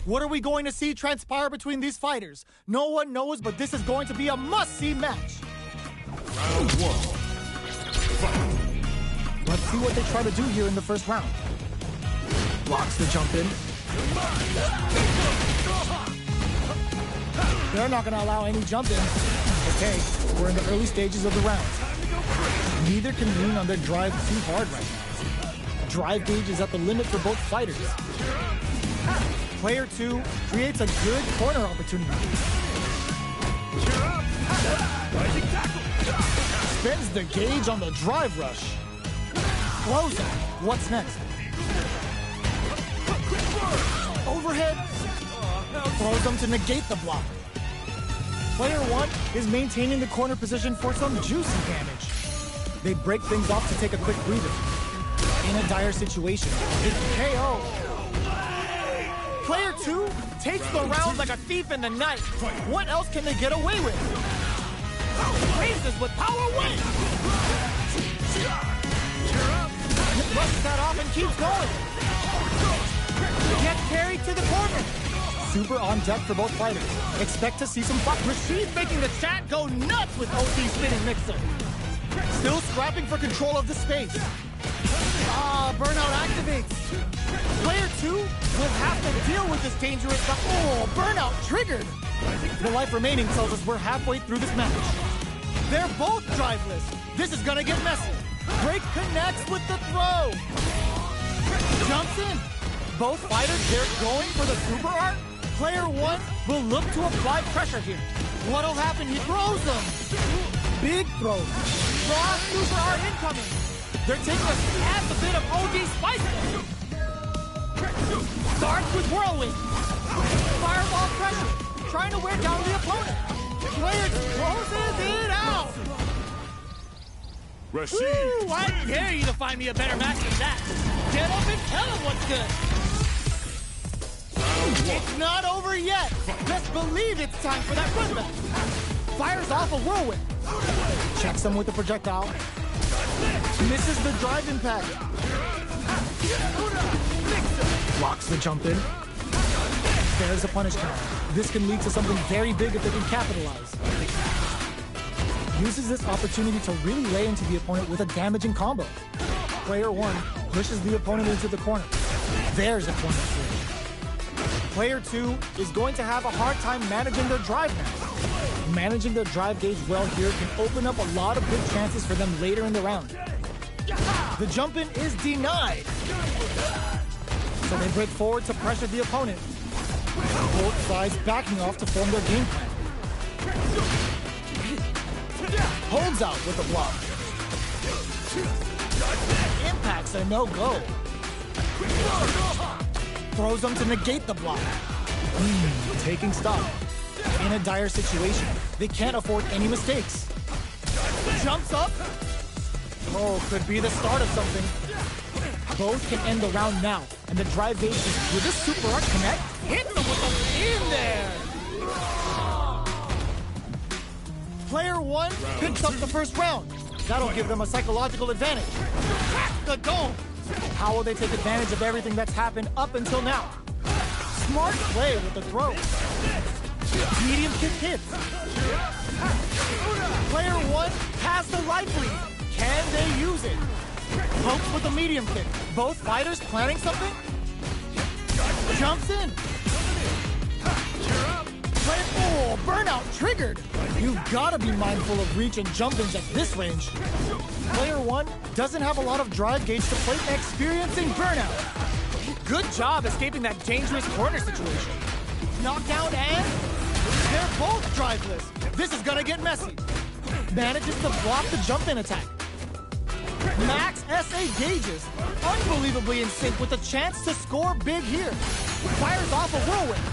What are we going to see transpire between these fighters? No one knows, but this is going to be a must-see match. Round one. Fight. Let's see what they try to do here in the first round. Blocks the jump in. They're not going to allow any jump in. Okay, we're in the early stages of the round. Neither can lean on their drive too hard right now. Drive gauge is at the limit for both fighters. Player 2 creates a good corner opportunity. Spends the gauge on the drive rush. Blows him. What's next? Overhead. Throws them to negate the block. Player 1 is maintaining the corner position for some juicy damage. They break things off to take a quick breather. In a dire situation, it's KO. Player 2 takes the round like a thief in the night. What else can they get away with? Raises with power weight. Brushes that off and keeps going. Gets carried to the corner. Super on deck for both fighters. Expect to see some fun. Rashid making the chat go nuts with OD spinning mixer. Still scrapping for control of the space. Burnout activates. Player 2 will have to deal with this dangerous stuff. Oh, burnout triggered. The life remaining tells us we're halfway through this match. They're both driveless. This is gonna get messy. Break connects with the throw. Jumps in. Both fighters, they're going for the super art. Player 1 will look to apply pressure here. What'll happen? He throws them. Big throw. Raw super art incoming. They're taking a bit of OD spice. Starts with whirlwind. Fireball pressure. Trying to wear down the opponent. Player closes it out. Rashid. Ooh, I dare you to find me a better match than that. Get up and tell him what's good. It's not over yet. Just believe it's time for that run back. Fires off a whirlwind. Checks him with the projectile. Misses the drive impact. Blocks the jump in. There's a punish counter. This can lead to something very big if they can capitalize. Uses this opportunity to really lay into the opponent with a damaging combo. Player 1 pushes the opponent into the corner. There's a corner swing. Player 2 is going to have a hard time managing their drive now. Managing their drive gauge well here can open up a lot of good chances for them later in the round. The jump in is denied. So they break forward to pressure the opponent. Both sides backing off to form their game plan. Holds out with a block. Impacts a no-go. Throws them to negate the block. Taking stock. In a dire situation, they can't afford any mistakes. Jumps up. Oh, could be the start of something. Both can end the round now, and the drive base is, will this super art connect? Hit them with them in there! Player 1 picks up the first round. That'll give them a psychological advantage. Crack the dome! How will they take advantage of everything that's happened up until now? Smart play with the throw. Medium kick hits. Player 1 has the life lead. Can they use it? Pokes with a medium kick. Both fighters planning something? Jumps in. Oh, burnout triggered. You've got to be mindful of reach and jump-ins at this range. Player 1 doesn't have a lot of drive gauge to play experiencing burnout. Good job escaping that dangerous corner situation. Knockdown and they're both driveless. This is gonna get messy. Manages to block the jump-in attack. Max SA gauges, unbelievably in sync with a chance to score big here. Fires off a whirlwind.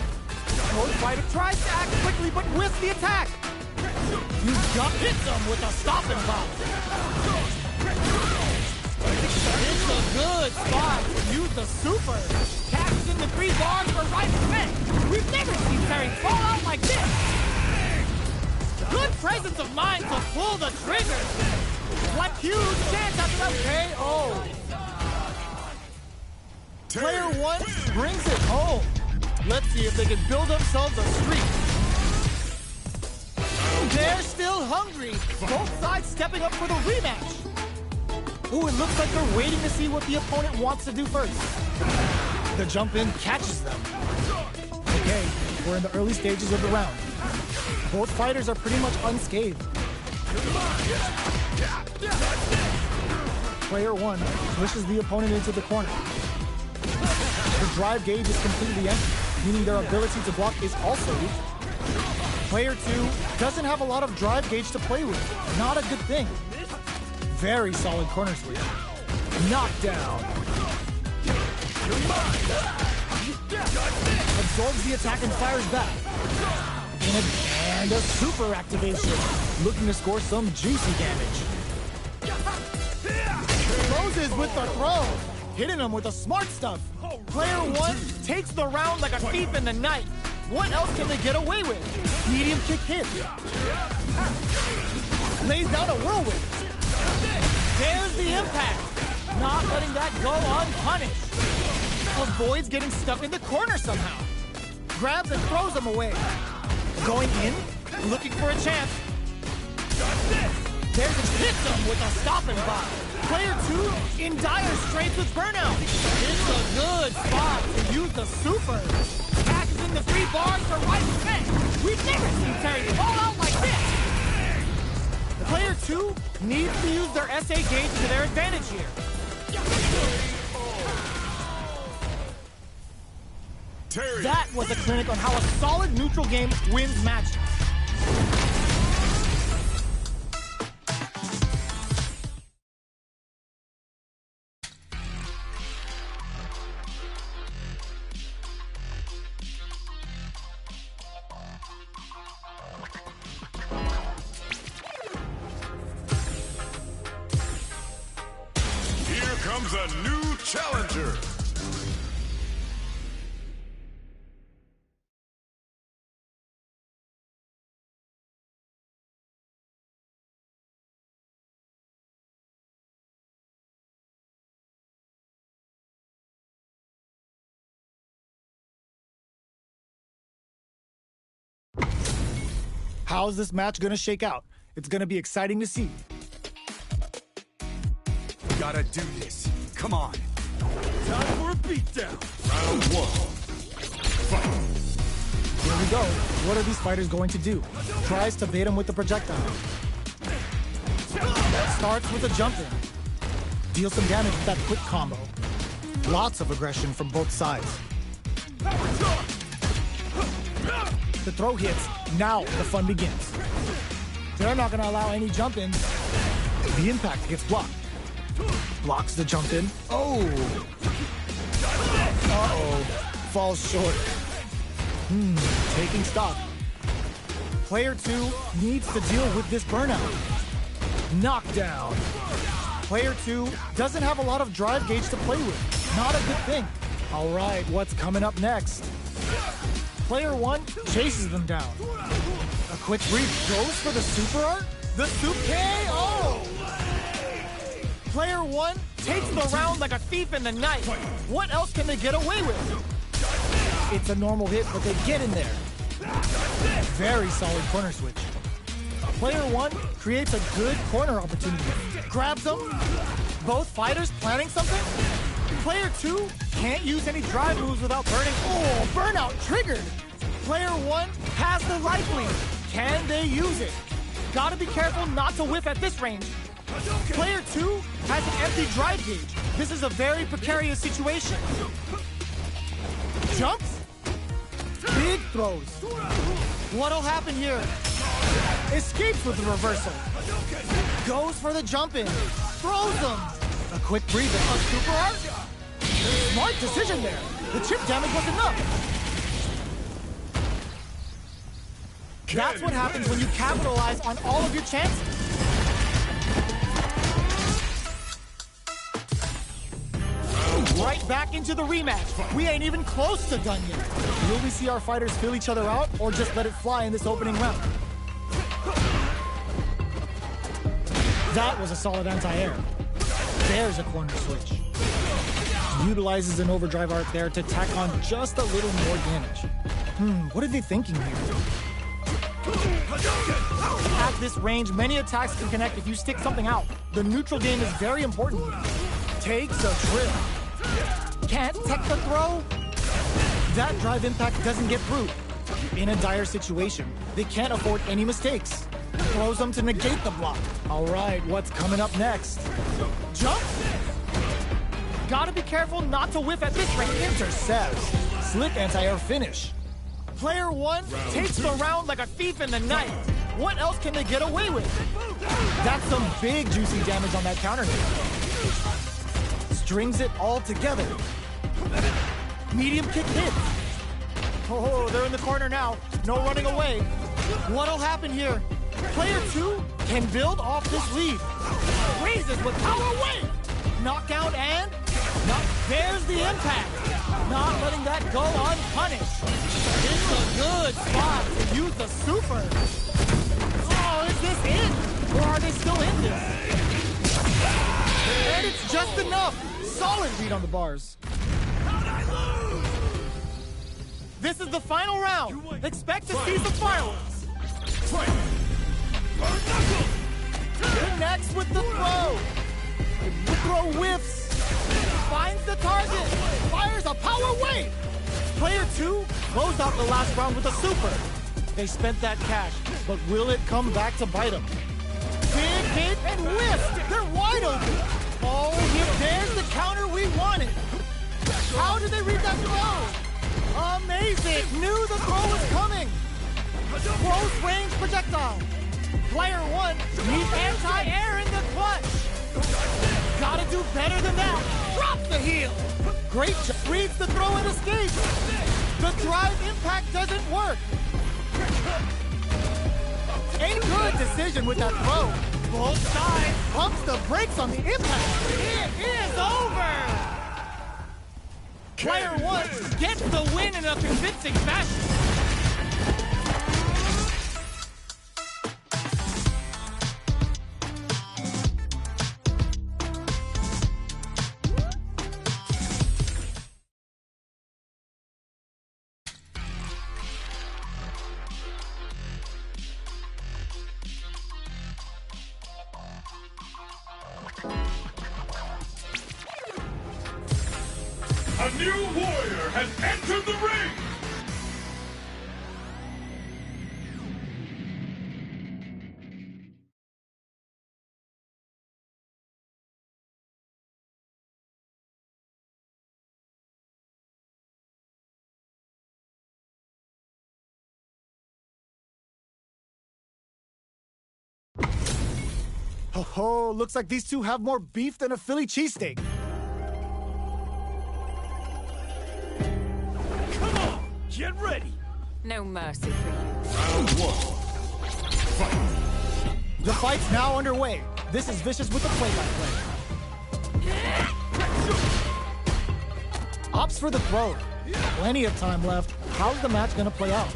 Both fighter tries to act quickly but whiffs the attack. You just hit them with a stopping bomb. It's a good spot to use the super. Catches in the 3 bars for right effect. We've never seen Terry fall out like this. Good presence of mind to pull the trigger. What huge chance after that KO. Player 1 brings it home. Let's see if they can build themselves a streak. They're still hungry. Both sides stepping up for the rematch. Ooh, it looks like they're waiting to see what the opponent wants to do first. The jump in catches them. Okay, we're in the early stages of the round. Both fighters are pretty much unscathed. Player 1 pushes the opponent into the corner. The drive gauge is completely empty, meaning their ability to block is also weak. Player 2 doesn't have a lot of drive gauge to play with. Not a good thing. Very solid corner switch. Knockdown. Absorbs the attack and fires back. And a super activation. Looking to score some juicy damage. Closes with the throw. Hitting him with the smart stuff. Player 1 takes the round like a thief in the night. What else can they get away with? Medium kick hit. Lays down a whirlwind. There's the impact. Not letting that go unpunished. Avoids getting stuck in the corner somehow. Grabs and throws him away. Going in, looking for a chance. There's a hit them with a stopping block. Player 2 in dire straits with burnout. It's a good spot to use the super. Catches in the 3 bars for right effect. We've never seen Terry fall out like this. Player 2 needs to use their SA gauge to their advantage here. Terry. That was a clinic on how a solid neutral game wins matches. Here comes a new challenger. How's this match gonna shake out? It's gonna be exciting to see. Gotta do this. Come on. Time for a beatdown. Round 1. Fight. Here we go. What are these fighters going to do? Tries to bait him with the projectile. Starts with a jump in. Deals some damage with that quick combo. Lots of aggression from both sides. The throw hits. Now the fun begins. They're not going to allow any jump in. The impact gets blocked. Blocks the jump in. Oh! Uh-oh. Falls short. Taking stock. Player 2 needs to deal with this burnout. Knockdown. Player 2 doesn't have a lot of drive gauge to play with. Not a good thing. All right, what's coming up next? Player 1 chases them down. A quick read goes for the super art. The soup KO! Player 1 takes the round like a thief in the night. What else can they get away with? It's a normal hit, but they get in there. Very solid corner switch. Player 1 creates a good corner opportunity. Grabs them. Both fighters planning something. Player 2 can't use any drive moves without burning. Oh, burnout triggered. Player 1 has the life lead. Can they use it? Gotta be careful not to whiff at this range. Player 2 has an empty drive gauge. This is a very precarious situation. Jumps. Big throws. What'll happen here? Escapes with the reversal. Goes for the jump in. Throws them. A quick breather. A super art? Smart decision there. The chip damage was enough. That's what happens when you capitalize on all of your chances. Right back into the rematch. We ain't even close to done yet. Will we see our fighters fill each other out or just let it fly in this opening round? That was a solid anti-air. There's a corner switch. Utilizes an overdrive art there to tack on just a little more damage. What are they thinking here? At this range, many attacks can connect if you stick something out. The neutral game is very important here. Takes a trip. Can't tech the throw. That drive impact doesn't get through. In a dire situation, they can't afford any mistakes. Throws them to negate the block. All right, what's coming up next? Jump? Gotta be careful not to whiff at this range. Intercepts. Slick anti-air finish. Player one takes the round like a thief in the night. What else can they get away with? That's some big juicy damage on that counter hit. Strings it all together. Medium kick hits. Oh, they're in the corner now. No running away. What'll happen here? Player two can build off this lead. Raises with power weight. Knockout and... there's the impact. Not letting that go unpunished. It's a good spot to use the super. Oh, is this it? Or are they still in this? And it's just enough. Solid read on the bars. This is the final round. Expect to see some fireworks. Connects with the throw. The throw whiffs. Finds the target. Fires a power wave. Player two closed out the last round with a super. They spent that cash, but will it come back to bite them? Big hit and whiffed. They're wide open. Oh, there's the counter we wanted. How did they read that throw? Amazing. Knew the throw was coming. Close range projectile. Player one needs anti-air in the clutch. Gotta do better than that. Drop the heel. Great job. Reads the throw and escapes. The drive impact doesn't work. A good decision with that throw. Both sides pumps the brakes on the impact. It is over. Player one gets the win in a convincing fashion. A new warrior has entered the ring! Oh, looks like these two have more beef than a Philly cheesesteak. Get ready! No mercy for you. Round one. Fight! The fight's now underway. This is Vicious with the play-by-play. Opts for the throw. Plenty of time left. How's the match gonna play out?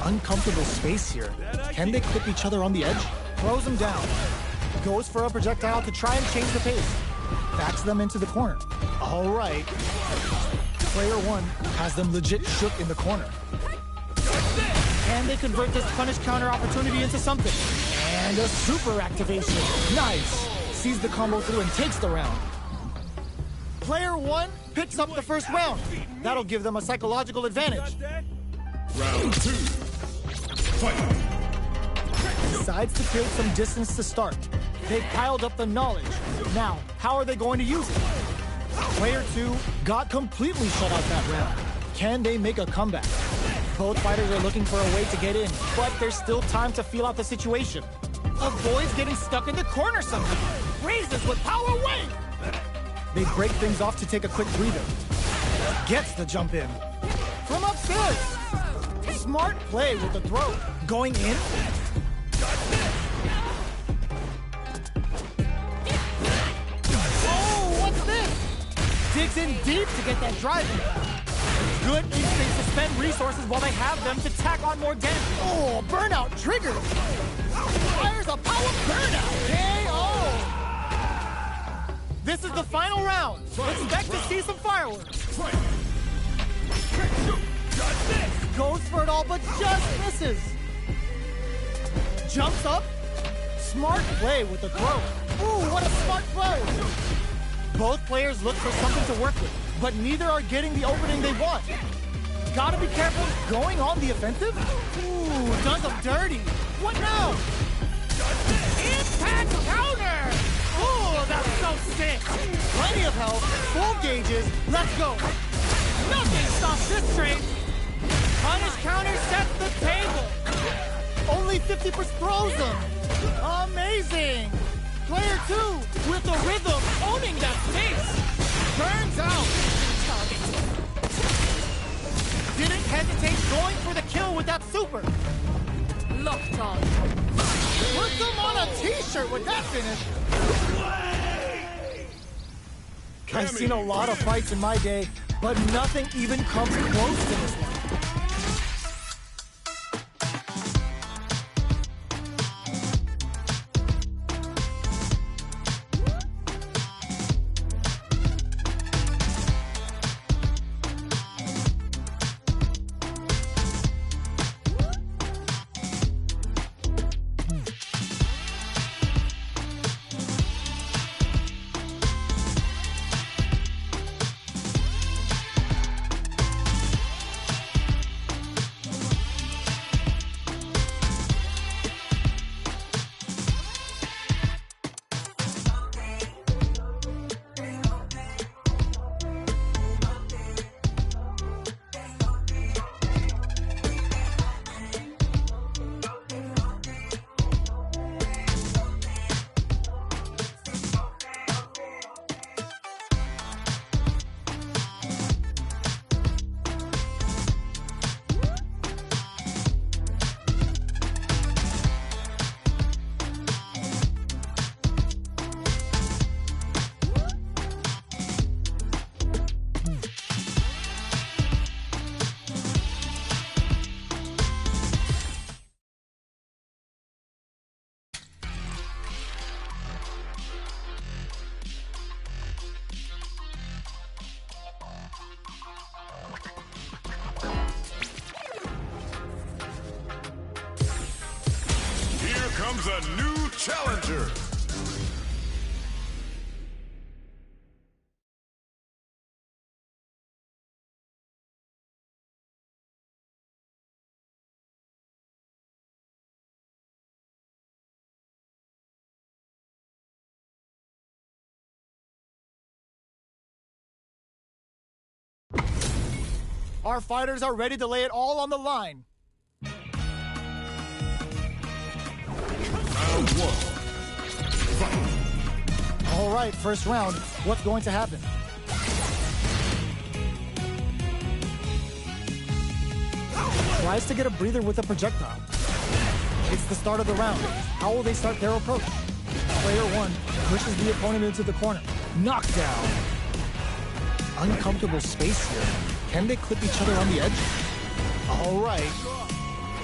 Uncomfortable space here. Can they clip each other on the edge? Throws them down. Goes for a projectile to try and change the pace. Backs them into the corner. All right. Player one has them legit shook in the corner. Can they convert this punish counter opportunity into something? And a super activation. Nice. Sees the combo through and takes the round. Player one picks up the first round. That'll give them a psychological advantage. Round two. Fight! Decides to create some distance to start. They've piled up the knowledge. Now, how are they going to use it? Player two got completely shut out that round. Can they make a comeback? Both fighters are looking for a way to get in, but there's still time to feel out the situation. Avoids getting stuck in the corner somehow. Raises with power wave! They break things off to take a quick breather. Gets the jump in. From upstairs! Smart play with the throw. Going in? Oh, what's this? Digs in deep to get that drive in. Good instinct to spend resources while they have them to tack on more damage. Oh, burnout triggered. Fires a power burnout. KO. This is the final round. Expect to see some fireworks. Goes for it all, but just misses. Jumps up. Smart play with the throw. Ooh, what a smart play. Both players look for something to work with, but neither are getting the opening they want. Gotta be careful going on the offensive. Ooh, does them dirty. What now? Impact counter! Ooh, that's so sick. Plenty of health, full gauges. Let's go. Nothing stops this train. Punish counter sets the table. Only 50% throws them. Amazing. Player 2 with the rhythm owning that space. Turns out. Didn't hesitate going for the kill with that super. Locked on. Put them on a t-shirt with that finish. I've seen a lot of fights in my day, but nothing even comes close to this one. Comes a new challenger. Our fighters are ready to lay it all on the line. All right, first round. What's going to happen? Tries to get a breather with a projectile. It's the start of the round. How will they start their approach? Player 1 pushes the opponent into the corner. Knockdown. Uncomfortable space here. Can they clip each other on the edge? All right.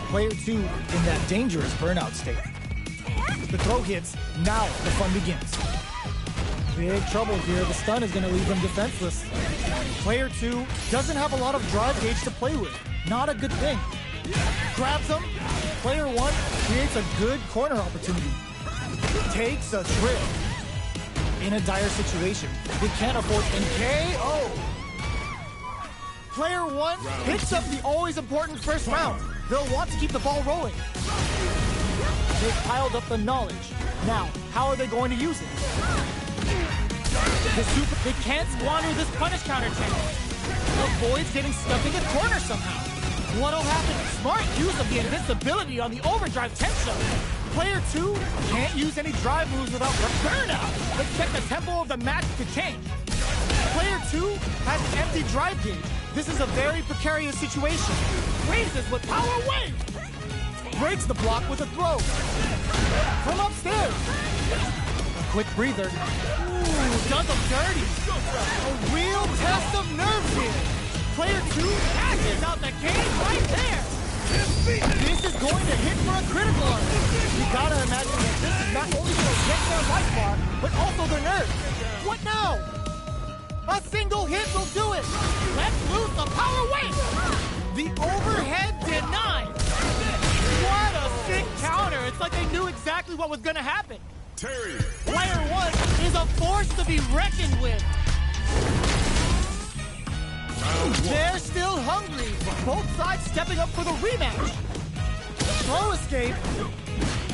Player 2 in that dangerous burnout state. The throw hits. Now the fun begins. Big trouble here. The stun is going to leave them defenseless. Player 2 doesn't have a lot of drive gauge to play with. Not a good thing. Grabs him. Player 1 creates a good corner opportunity. Takes a trip. In a dire situation. They can't afford an KO. Player 1 picks up the always important first round. They'll want to keep the ball rolling. They've piled up the knowledge. Now, how are they going to use it? They can't squander this punish counter chance. Avoids getting stuck in the corner somehow. What'll happen? Smart use of the invincibility on the overdrive tension. Player 2 can't use any drive moves without burnout. Expect the tempo of the match to change. Player 2 has an empty drive gauge. This is a very precarious situation. Raises with power wave. Breaks the block with a throw. From upstairs. A quick breather. Ooh, does them dirty. A real test of nerves here. Player 2 passes out the game right there. This is going to hit for a critical arm. You gotta imagine that this is not only going to get their life bar, but also their nerves. What now? A single hit will do it. Let's lose the power wave. The overhead denied. What a sick counter. It's like they knew exactly what was going to happen. Terry. Player 1 is a force to be reckoned with. They're still hungry. Both sides stepping up for the rematch. Throw escape.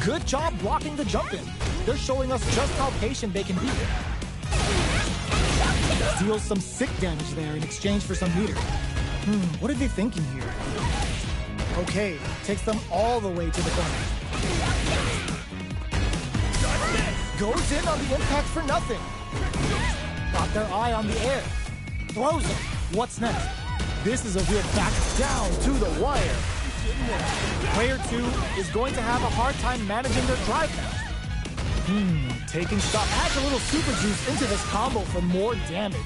Good job blocking the jump in. They're showing us just how patient they can be. Deals some sick damage there in exchange for some meter. What are they thinking here? Okay, takes them all the way to the corner. Goes in on the impact for nothing. Got their eye on the air. Throws it. What's next? This is a real back down to the wire. Player 2 is going to have a hard time managing their drive now. Taking shot. Adds a little super juice into this combo for more damage.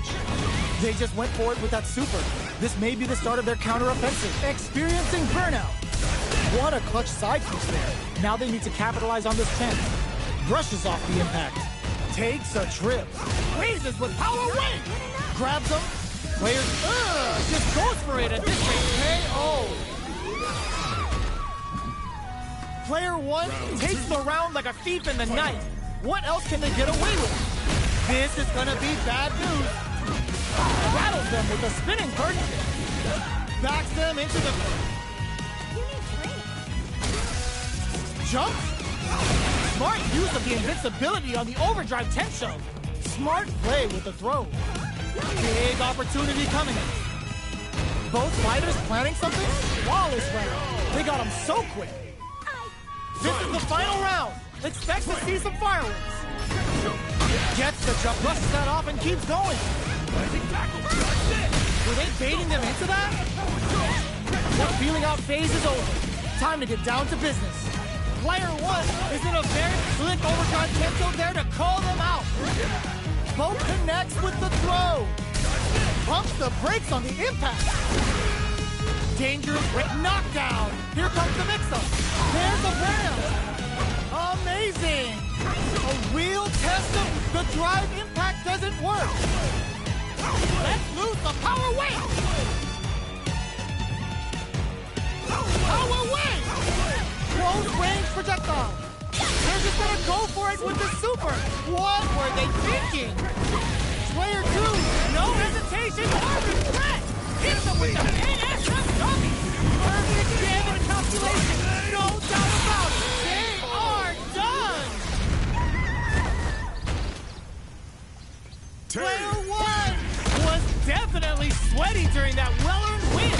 They just went for it with that super. This may be the start of their counter-offensive. Experiencing burnout. What a clutch side switch there. Now they need to capitalize on this chance. Brushes off the impact. Takes a trip. Raises with power wave. Grabs him. Players just goes for it at this rate. KO. Player 1 takes the round like a thief in the night. What else can they get away with? This is gonna be bad news. Rattles them with a spinning bird kick. Backs them into the... Jump. Smart use of the invincibility on the overdrive tension. Smart play with the throw. Big opportunity coming. Both fighters planning something? Flawless round. They got him so quick. This is the final round. Expect to see some fireworks. Gets the jump, rushes that off, and keeps going. Were they baiting them into that? The feeling out phase is over. Time to get down to business. Player 1 is in a very slick overdrive tempo there to call them out. Both connects with the throw. Pumps the brakes on the impact. Dangerous break knockdown. Here comes the mix-up. There's the burnout. Amazing. A real test of the drive impact doesn't work. Let's lose the power wave. Power wave. Close range projectile. They're just gonna go for it with the super. What were they thinking? Player 2, no hesitation or regret. Hit them with the NSF dummy. Perfect damage calculation. No doubt about it. They are done. Player 1 was definitely sweaty during that well-earned win.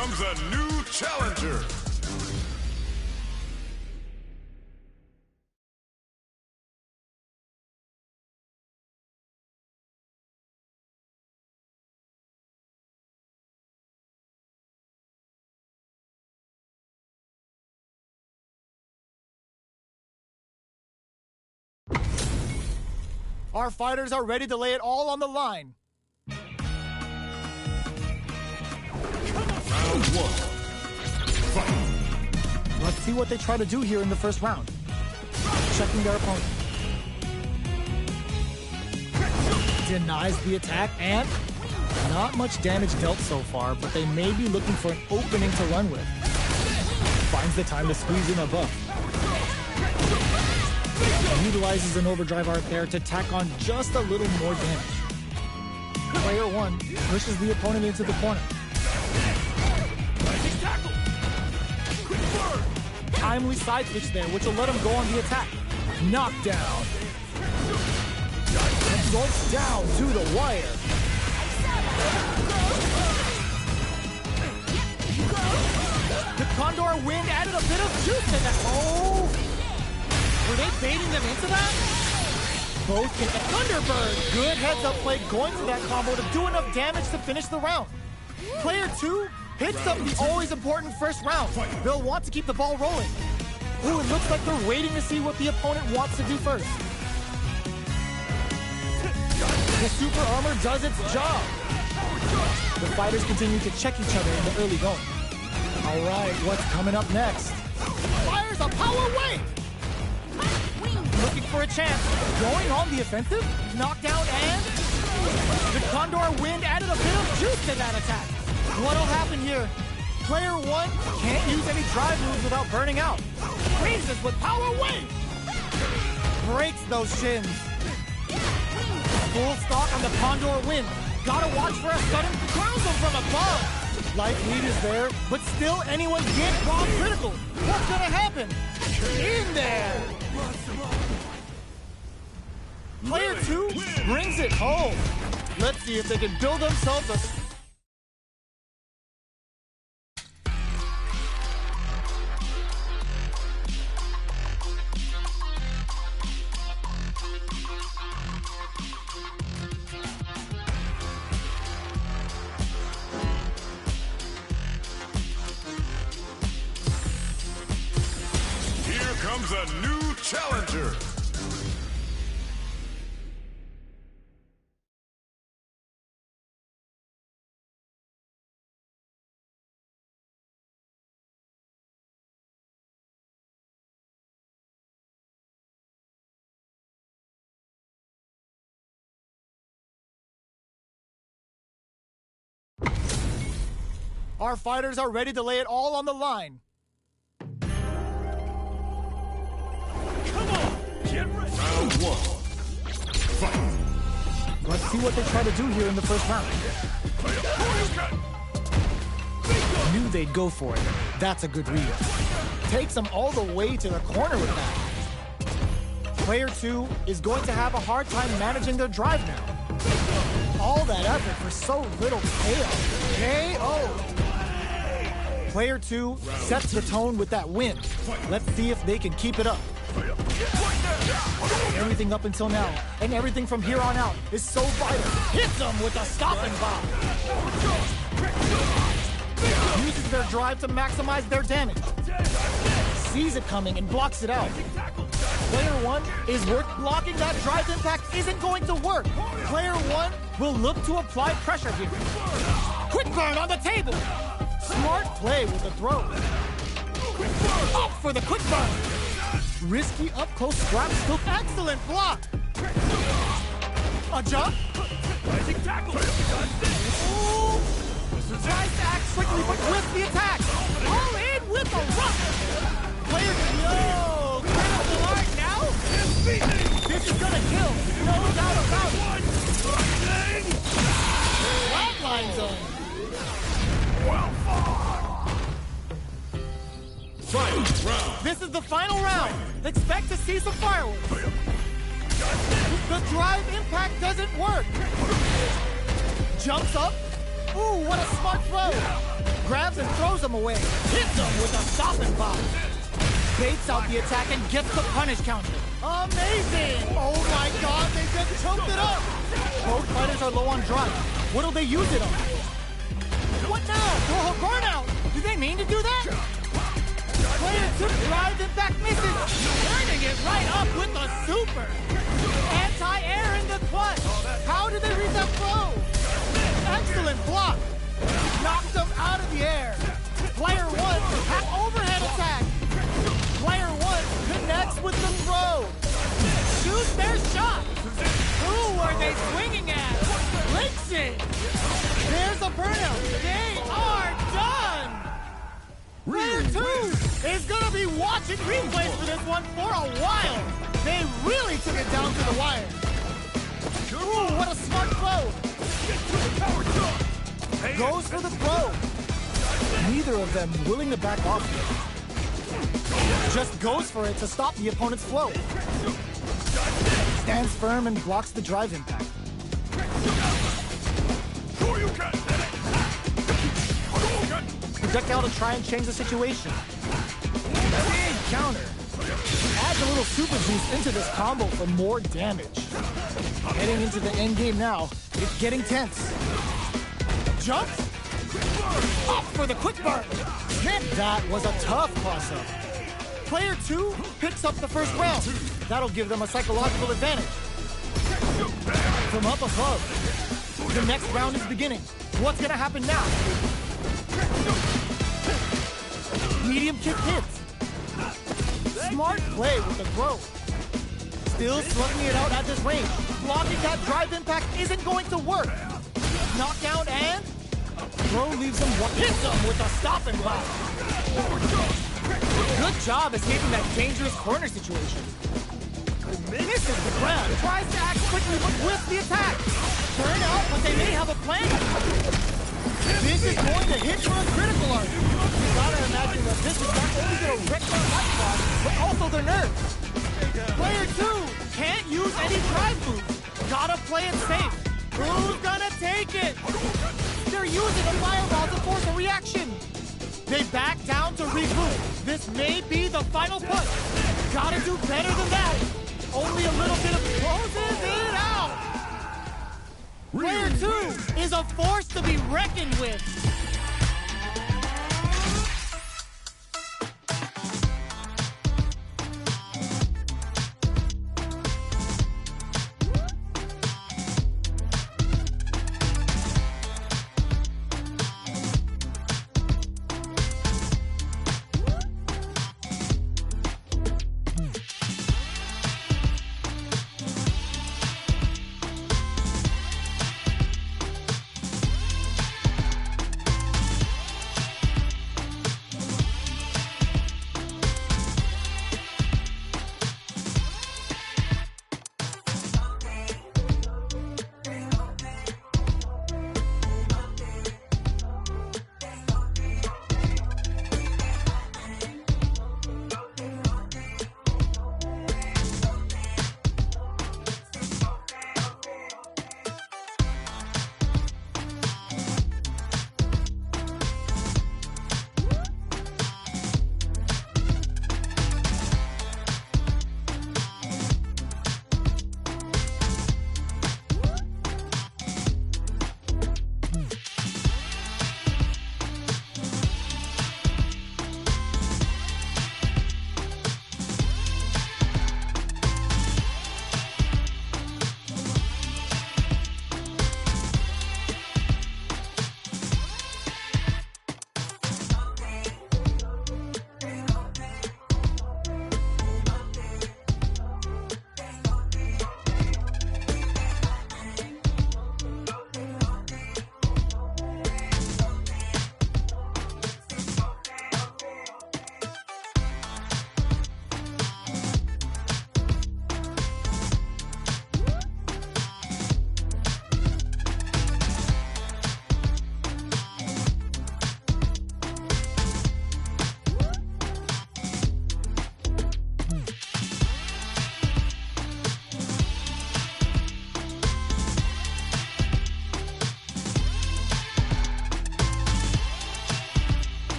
comes a new challenger. Our fighters are ready to lay it all on the line. Round one. Fight. Let's see what they try to do here in the first round. Checking their opponent. Denies the attack, and not much damage dealt so far, but they may be looking for an opening to run with. Finds the time to squeeze in a buff. Utilizes an overdrive art there to tack on just a little more damage. Player one pushes the opponent into the corner. Timely side switch there, which will let him go on the attack. Knockdown. And goes down to the wire. The Condor Wind added a bit of juice to that. Oh! Were they baiting them into that? Both get a Thunderbird. Good heads-up play going to that combo to do enough damage to finish the round. Player two picks up the always important first round. They'll want to keep the ball rolling. Ooh, it looks like they're waiting to see what the opponent wants to do first. The super armor does its job. The fighters continue to check each other in the early going. All right, what's coming up next? Fires a power wave! Looking for a chance. Going on the offensive. Knockdown and... The Condor Wind added a bit of juice to that attack. What'll happen here? Player one can't use any drive moves without burning out. Freezes with power wave! Breaks those shins. Full stock on the Condor Wind. Gotta watch for a sudden curls him from above. Life lead is there, but still anyone get raw critical. What's gonna happen? In there! Player two brings it home. Let's see if they can build themselves a... Here comes a new challenger. Our fighters are ready to lay it all on the line. Come on, get ready. Round one. Fight. Let's see what they try to do here in the first round. Knew they'd go for it. That's a good read. Takes them all the way to the corner with that. Player two is going to have a hard time managing their drive now. All that effort for so little payoff. KO. Player two sets the tone with that win. Let's see if they can keep it up. Everything up until now, and everything from here on out, is so vital. Hits them with a stopping bomb. Uses their drive to maximize their damage. Sees it coming and blocks it out. Player one is blocking that drive impact isn't going to work. Player one will look to apply pressure here. Quick burn on the table. Smart play with the throw. Up for the quick burn. Risky up-close grab, still excellent block. A jump. Rising tackle. Ooh. Tries to act quickly, but with the attack. All in with a rush. Player, no. Critical art now. This is gonna kill. No doubt about it. Flatline zone. Well fought. Final round. This is the final round. Expect to see some fireworks. The drive impact doesn't work. Jumps up Ooh, what a smart throw! Grabs and throws him away. Hits him with a stopping block. Baits out the attack and gets the punish counter. Amazing! Oh my god, they just choked it up! Both fighters are low on drive. What'll they use it on? What now? Oh, burnout! Did they mean to do that? Player 2 drive impact misses. Turning it right up with the super. Anti-air in the clutch. How did they read that throw? Excellent block. Knocked him out of the air. Player 1 had overhead attack. Player 1 connects with the throw. Shoots their shot. Who are they swinging at? Links it. There's a burnout. They are done. Player 2 is going to be watching replays for this one for a while. They really took it down to the wire. Ooh, what a smart throw. Goes for the throw. Neither of them willing to back off yet. Just goes for it to stop the opponent's flow. Stands firm and blocks the drive impact. Projectile to try and change the situation. Big counter. Adds a little super boost into this combo for more damage. Heading into the end game now. It's getting tense. Jumps. Up for the quick burn. Man, that was a tough cross-up. Player 2 picks up the first round. That'll give them a psychological advantage. From up above, the next round is beginning. What's gonna happen now? Medium kick hits. Smart play with the throw. Still slugging it out at this range. Blocking that drive impact isn't going to work. Knockdown and throw leaves him one. Hits him with a stopping block. Good job escaping that dangerous corner situation. Misses the ground. Tries to act quickly but with the attack. Turn out, but they may have a plan. This is going to hit for a critical arc. You gotta imagine that this is not only gonna wreck their life block, but also their nerves. Player 2 can't use any drive moves. Gotta play it safe. Who's gonna take it? They're using a fireball to force a reaction. They back down to regroup. This may be the final push. Gotta do better than that. Only a little bit of closes it out. Player 2 is a force to be reckoned with.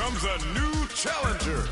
comes a new challenger.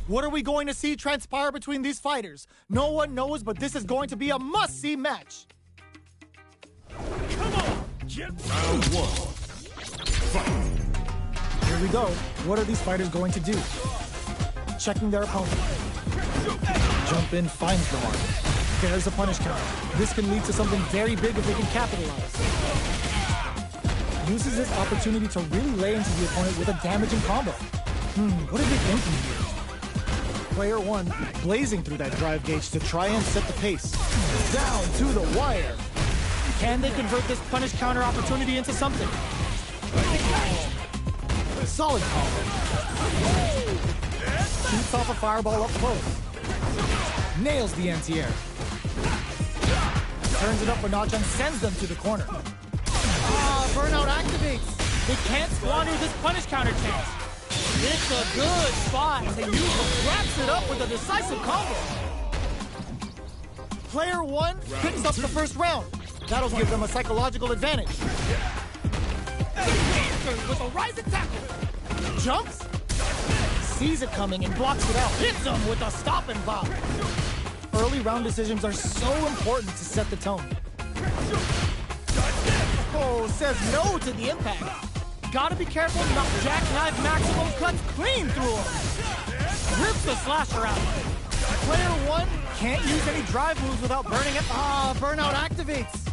What are we going to see transpire between these fighters? No one knows, but this is going to be a must-see match. Come on, get round one. Fight. Here we go. What are these fighters going to do? Checking their opponent. Jump in, finds the mark. There's a punish counter. This can lead to something very big if they can capitalize. Uses this opportunity to really lay into the opponent with a damaging combo. What are they thinking here? Player one blazing through that drive gauge to try and set the pace. Down to the wire. Can they convert this punish counter opportunity into something? Solid combo. Shoots off a fireball up close. Nails the anti-air. Turns it up a notch and sends them to the corner. Burnout activates. They can't squander this punish counter chance. It's a good spot. The user wraps it up with a decisive combo. Player one picks up the first round. That'll give them a psychological advantage. With a rising tackle. Jumps. Sees it coming and blocks it out. Hits him with a stop and bop. Early round decisions are so important to set the tone. Oh, says no to the impact. Gotta be careful not jackknife maximum cuts clean through him. Rips the slasher out. Player one can't use any drive moves without burning it. Burnout activates.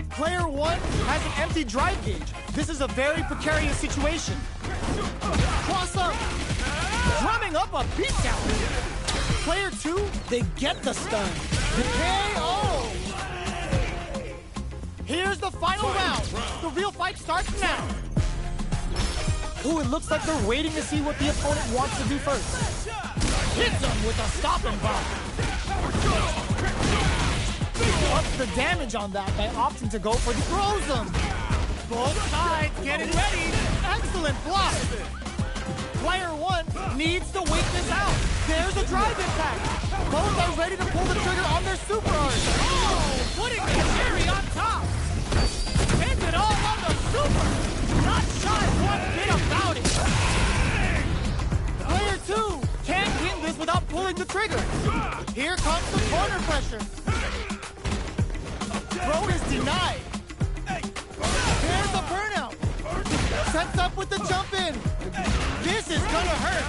Player one has an empty drive gauge. This is a very precarious situation. Cross up. Drumming up a beatdown. Player two, they get the stun. The KO. Here's the final round. The real fight starts now. Ooh, it looks like they're waiting to see what the opponent wants to do first. Hits him with a stop and bop. Ups the damage on that by opting to go for the throws them. Both sides getting ready. Excellent block. Player one needs to wait this out. There's a drive impact. Both are ready to pull the trigger on their super arts. Oh, putting the cherry on top. Spins it all on the super. Not shy one bit about it. Player two can't win this without pulling the trigger. Here comes the corner pressure. Throw is denied. There's the burnout. Sets up with the jump in. This is gonna hurt.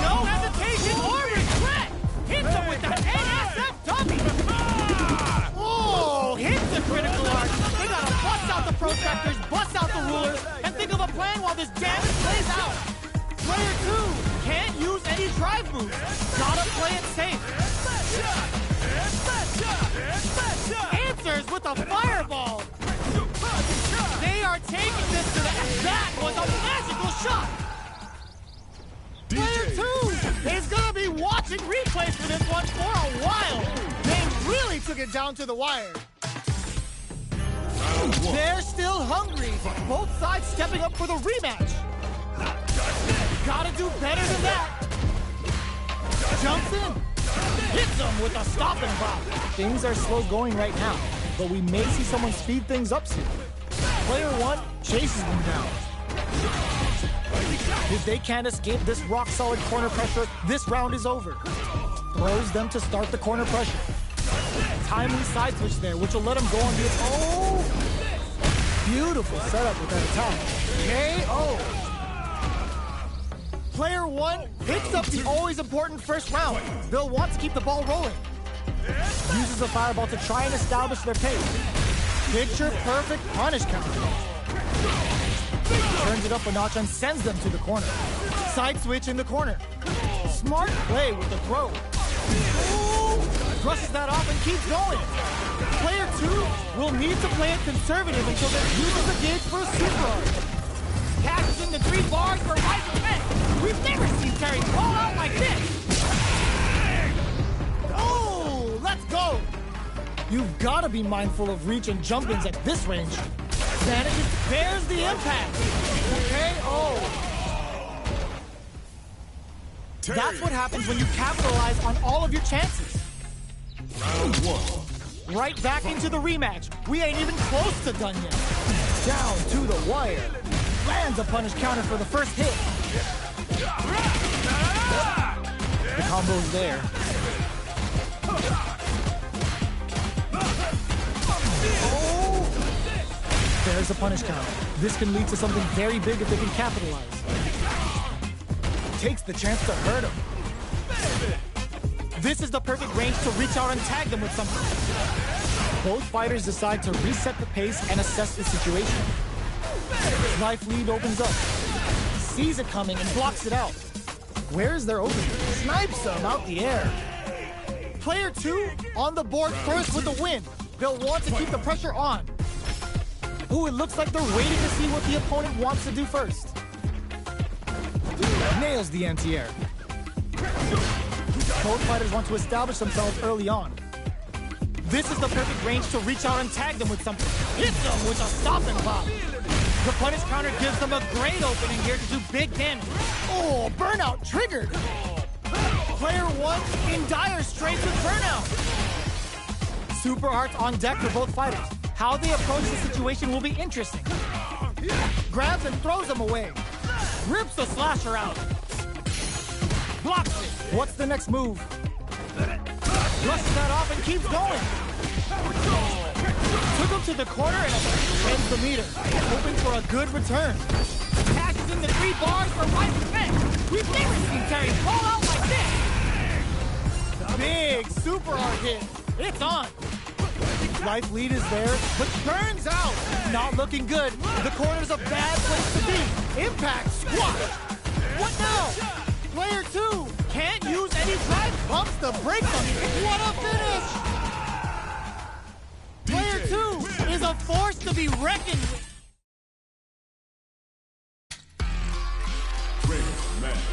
No hesitation or regret. Hits him with the NSF dummy. Oh, hits the critical arc. They gotta bust out the protractors, bust out the rulers, and think of a plan while this damage plays out. Player two can't use any drive moves. Gotta play it safe. Answers with a fireball. They are taking this to the... That was a magical shot. Player two is gonna be watching replays for this one for a while. They really took it down to the wire. They're still hungry. Both sides stepping up for the rematch. Gotta do better than that. Jumps in. Hits them with a stop and bop. Things are slow going right now, but we may see someone speed things up soon. Player one chases them down. If they can't escape this rock-solid corner pressure, this round is over. Throws them to start the corner pressure. Timely side switch there, which will let him go on the... Oh! Beautiful setup with that attack. KO! Player one picks up the always important first round. They'll want to keep the ball rolling. Uses a fireball to try and establish their pace. Picture perfect punish counter. Turns it up a notch and sends them to the corner. Side switch in the corner. Smart play with the throw. Ooh, brushes that off and keeps going. Player two will need to play it conservative until they uses the gauge for a super arc. Cashes in the 3 bars for rising head. We've never seen Terry fall out like this. Oh, let's go. You've got to be mindful of reach and jump-ins at this range. Manages, there's the impact. Okay, oh. That's what happens when you capitalize on all of your chances. Round 1. Right back into the rematch. We ain't even close to done yet. Down to the wire. Lands a punish counter for the first hit. The combo's there. Oh! There's a punish counter. This can lead to something very big if they can capitalize. Takes the chance to hurt him. This is the perfect range to reach out and tag them with something. Both fighters decide to reset the pace and assess the situation. Life lead opens up. Sees it coming and blocks it out. Where's their opening? Snipes them out the air. Player 2 on the board first with the win. They'll want to keep the pressure on. Ooh, it looks like they're waiting to see what the opponent wants to do first. Nails the anti-air. Both fighters want to establish themselves early on. This is the perfect range to reach out and tag them with something. Hit them with a stop and pop. The punish counter gives them a great opening here to do big damage. Oh, burnout triggered. Player 1 in dire straits with burnout. Super Arts on deck for both fighters. How they approach the situation will be interesting. Grabs and throws them away. Rips the slasher out. Blocks it. What's the next move? Brushes that off and keeps going. Took him to the corner and bends the meter. Hoping for a good return. Cashes in the 3 bars for right defense. We've never seen Terry fall out like this. Big super art hit. It's on. Life lead is there, but burns out. Not looking good. The corner's a bad place to be. Impact squash. What now? Player 2 can't use any drive. Pumps the brakes on it. What a finish! Player 2 is a force to be reckoned with. Great match.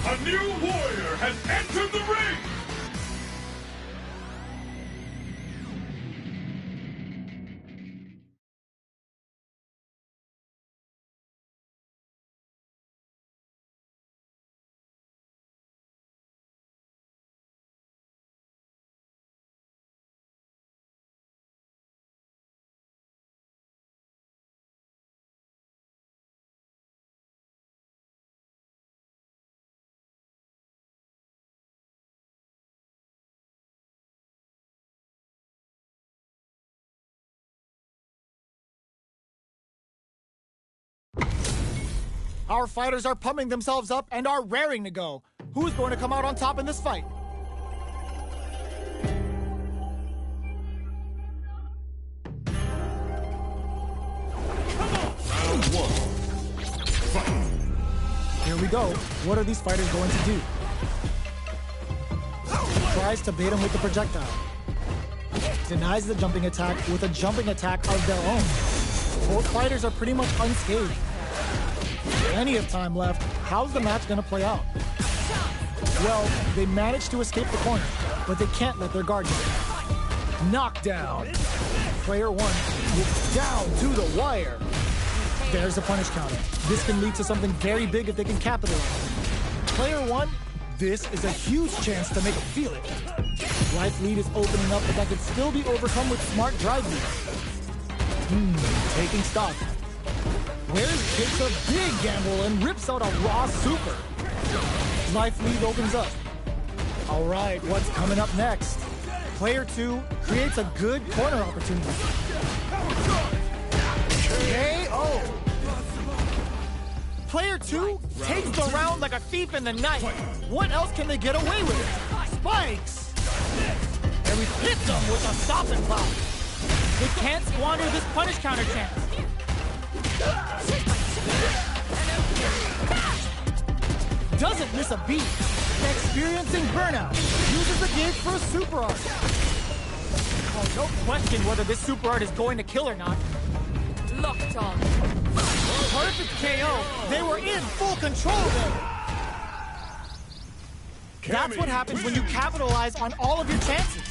A new warrior has entered the ring! Our fighters are pumping themselves up and are raring to go. Who's going to come out on top in this fight? Round one. Fight. Here we go. What are these fighters going to do? Tries to bait him with the projectile. Denies the jumping attack with a jumping attack of their own. Both fighters are pretty much unscathed. Plenty of time left. How's the match going to play out? Well, they managed to escape the corner, but they can't let their guard down. Knockdown. Player one down to the wire. There's a punish counter. This can lead to something very big if they can capitalize. Player one, this is a huge chance to make them feel it. Life lead is opening up, but that could still be overcome with smart drive moves. Taking stock. Wares takes a big gamble and rips out a raw super. Life lead opens up. All right, what's coming up next? Player two creates a good corner opportunity. KO! Player two takes the round like a thief in the night. What else can they get away with? Spikes! And we hit them with a stop and pop. They can't squander this punish counter chance. Doesn't miss a beat. Experiencing burnout. Uses the gauge for a super art. Oh, no question whether this super art is going to kill or not. Locked on. Perfect KO. They were in full control there. That's what happens when you capitalize on all of your chances.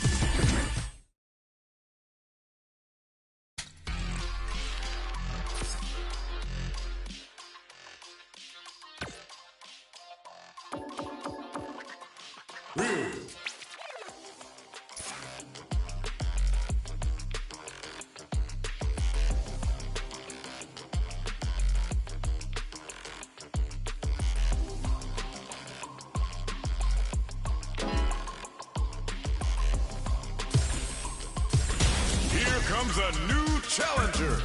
Comes a new challenger.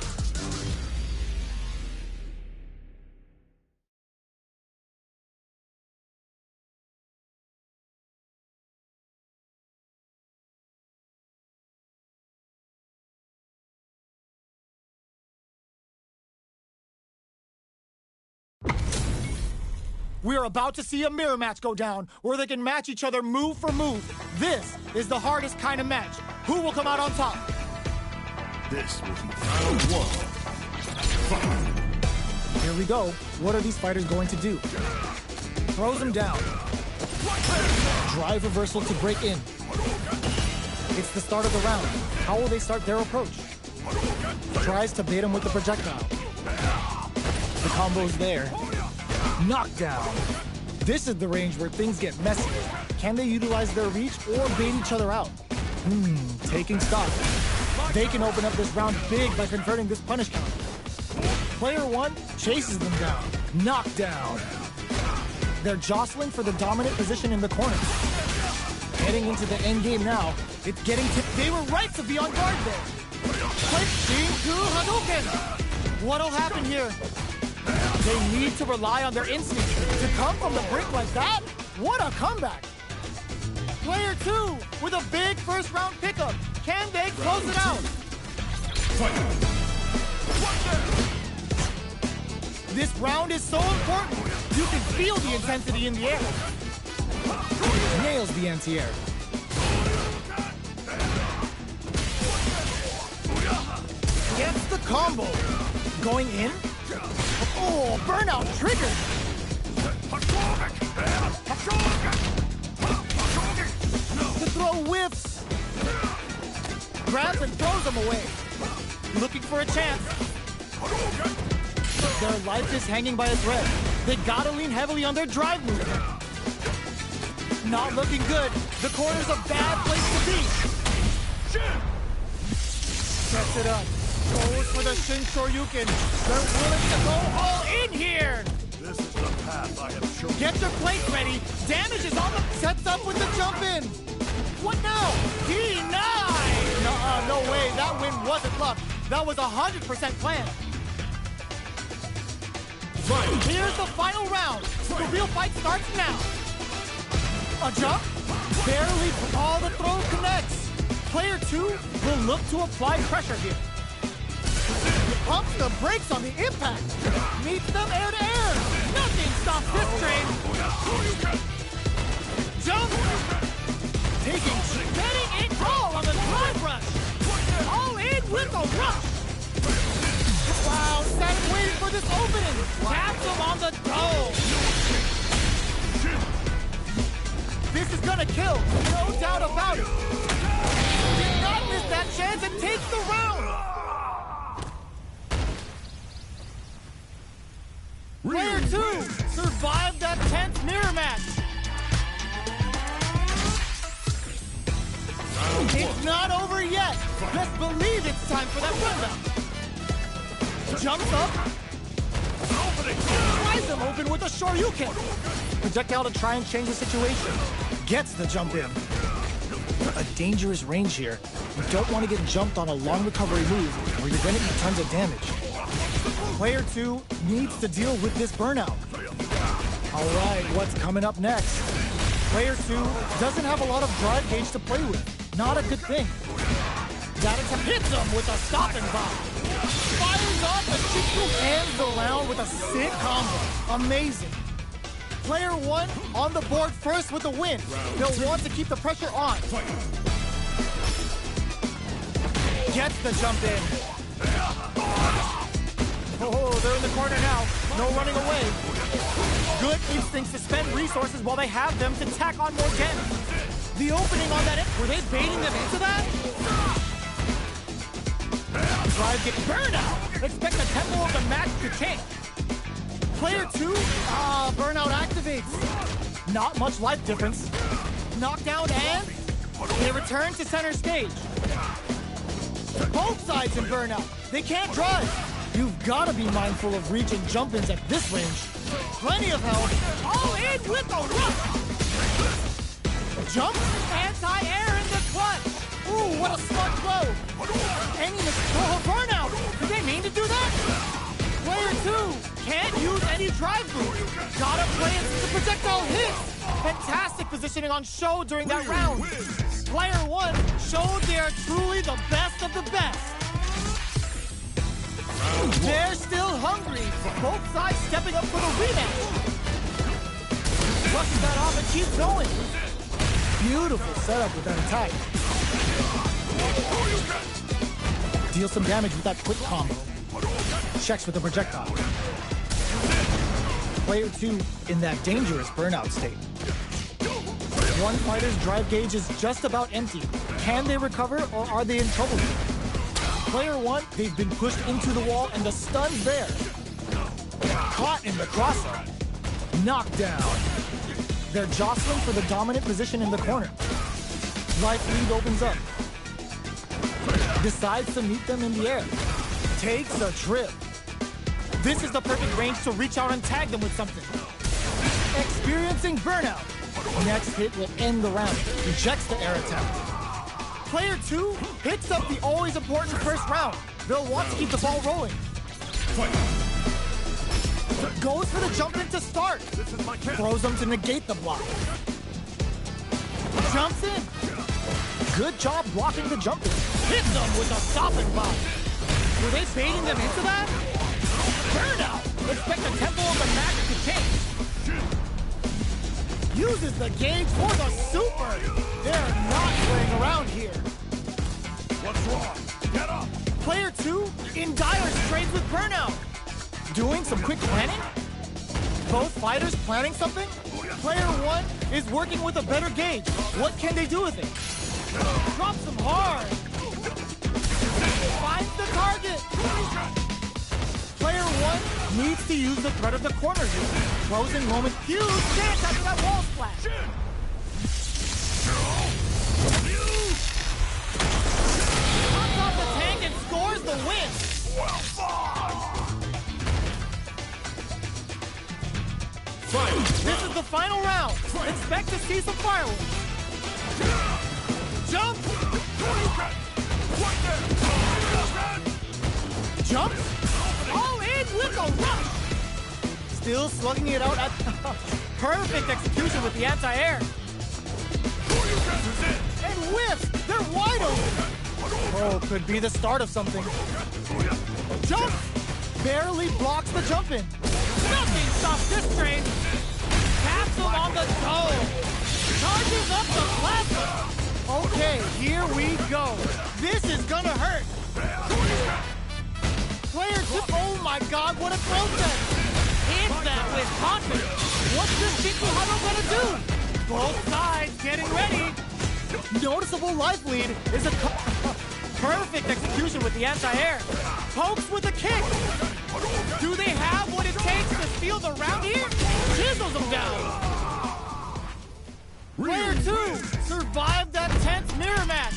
We are about to see a mirror match go down, where they can match each other move for move. This is the hardest kind of match. Who will come out on top? This will be round one. Fight. Here we go. What are these fighters going to do? Throws him down. Drive reversal to break in. It's the start of the round. How will they start their approach? Tries to bait him with the projectile. The combo's there. Knockdown. This is the range where things get messy. Can they utilize their reach or bait each other out? Taking stock. They can open up this round big by converting this punish counter. Player one chases them down. Knockdown. They're jostling for the dominant position in the corner. Heading into the end game now. It's getting to... They were right to be on guard there. Quick Shinku Hadouken. What'll happen here? They need to rely on their instincts. To come from the brink like that? What a comeback. Player two with a big first round pickup. Can they close it out? This round is so important. You can feel the intensity in the air. Nails the anti-air. Gets the combo. Going in. Oh, burnout triggered. grabs and throws them away. Looking for a chance. Their life is hanging by a thread. They gotta lean heavily on their drive move. Not looking good. The corner's a bad place to be. Sets it up. Goes for the Shin Shoryuken. They're willing to go all in here. This is the path I have chosen. Get your plate ready. Damage is on the... Sets up with the jump in. What now? Denied! No way. That win wasn't luck. That was 100% planned. Here's the final round. The real fight starts now. A jump. Barely. All the throw connects. Player 2 will look to apply pressure here. Pumps the brakes on the impact. Meets them air to air. Nothing stops this train. Jump. Getting it all on the drive rush. All in with a rush. Wow, Sat waiting for this opening. Taps him on the dome. This is gonna kill. No doubt about it. Did not miss that chance and takes the round. Player 2 survived that tense mirror match. It's not over yet. Best believe it's time for that rundown. Jumps up. Tries him open with a Shoryuken. Projectile to try and change the situation. Gets the jump in. A dangerous range here. You don't want to get jumped on a long recovery move where you're going to eat tons of damage. Player 2 needs to deal with this burnout. All right, what's coming up next? Player 2 doesn't have a lot of drive gauge to play with. Not a good thing. That attempt hits him with a stopping bomb. Fires off the Chiku ends the round with a sick combo. Amazing. Player 1 on the board first with the win. They'll want to keep the pressure on. Gets the jump in. Oh, they're in the corner now. No running away. Good instincts to spend resources while they have them to tack on more damage. The opening on that, were they baiting them into that? Drive getting burned out. Expect the tempo of the match to change. Player 2, burnout activates. Not much life difference. Knockdown and they return to center stage. Both sides in burnout. They can't drive. You've got to be mindful of reach and jump-ins at this range. Plenty of health. All in with a rush. Jump. Anti-air in the clutch. Ooh, what a smart throw. Any burnout. Did they mean to do that? Player 2 can't use any drive move. Gotta play it since the projectile hits. Fantastic positioning on show during that round. Player 1 showed they are truly the best of the best. They're still hungry. Both sides stepping up for the rematch. Brushes that off and keeps going. Beautiful setup with that attack. Deal some damage with that quick combo. Checks with the projectile. Player 2 in that dangerous burnout state. One fighter's drive gauge is just about empty. Can they recover or are they in trouble here? Player 1, they've been pushed into the wall and the stun's there. Caught in the crosshair. Knocked down. They're jostling for the dominant position in the corner. Life lead opens up. Decides to meet them in the air. Takes a trip. This is the perfect range to reach out and tag them with something. Experiencing burnout. Next hit will end the round. Rejects the air attempt. Player 2 picks up the always important first round. They'll want to keep the ball rolling. Goes for the jump in to start. Throws them to negate the block. Jumps in. Good job blocking the jump in. Hits them with a stopping bomb. Were they baiting them into that? Burnout. Expect the tempo of the match to change. Uses the gauge for the super. They're not playing around here. What's wrong? Get up! Player 2 in dire straits with burnout. Doing some quick planning? Both fighters planning something? Player 1 is working with a better gauge. What can they do with it? Drops them hard. finds the target. Player 1 needs to use the threat of the corner here. Closing moment. Huge chance after that wall splash. Pops off the tank and scores the win. Well fought! Fight! This is the final round. Expect to see some fireworks. Jump! Jump! All in with a rush! Still slugging it out at perfect execution with the anti-air. And whiffs! They're wide open! Oh, could be the start of something. Jump! Barely blocks the jump in. Nothing stops this train! Taps him on the toe! Charges up the plasma! Okay, here we go. This is gonna hurt. Player 2, oh my god, what a process! Hit that with confidence. What's this Chico Huddle gonna do? Both sides getting ready. Noticeable life lead is a perfect execution with the anti-air. Pokes with a kick. Do they have what it takes to steal the round here? Chisels them down. Player 2 survived that tense mirror match.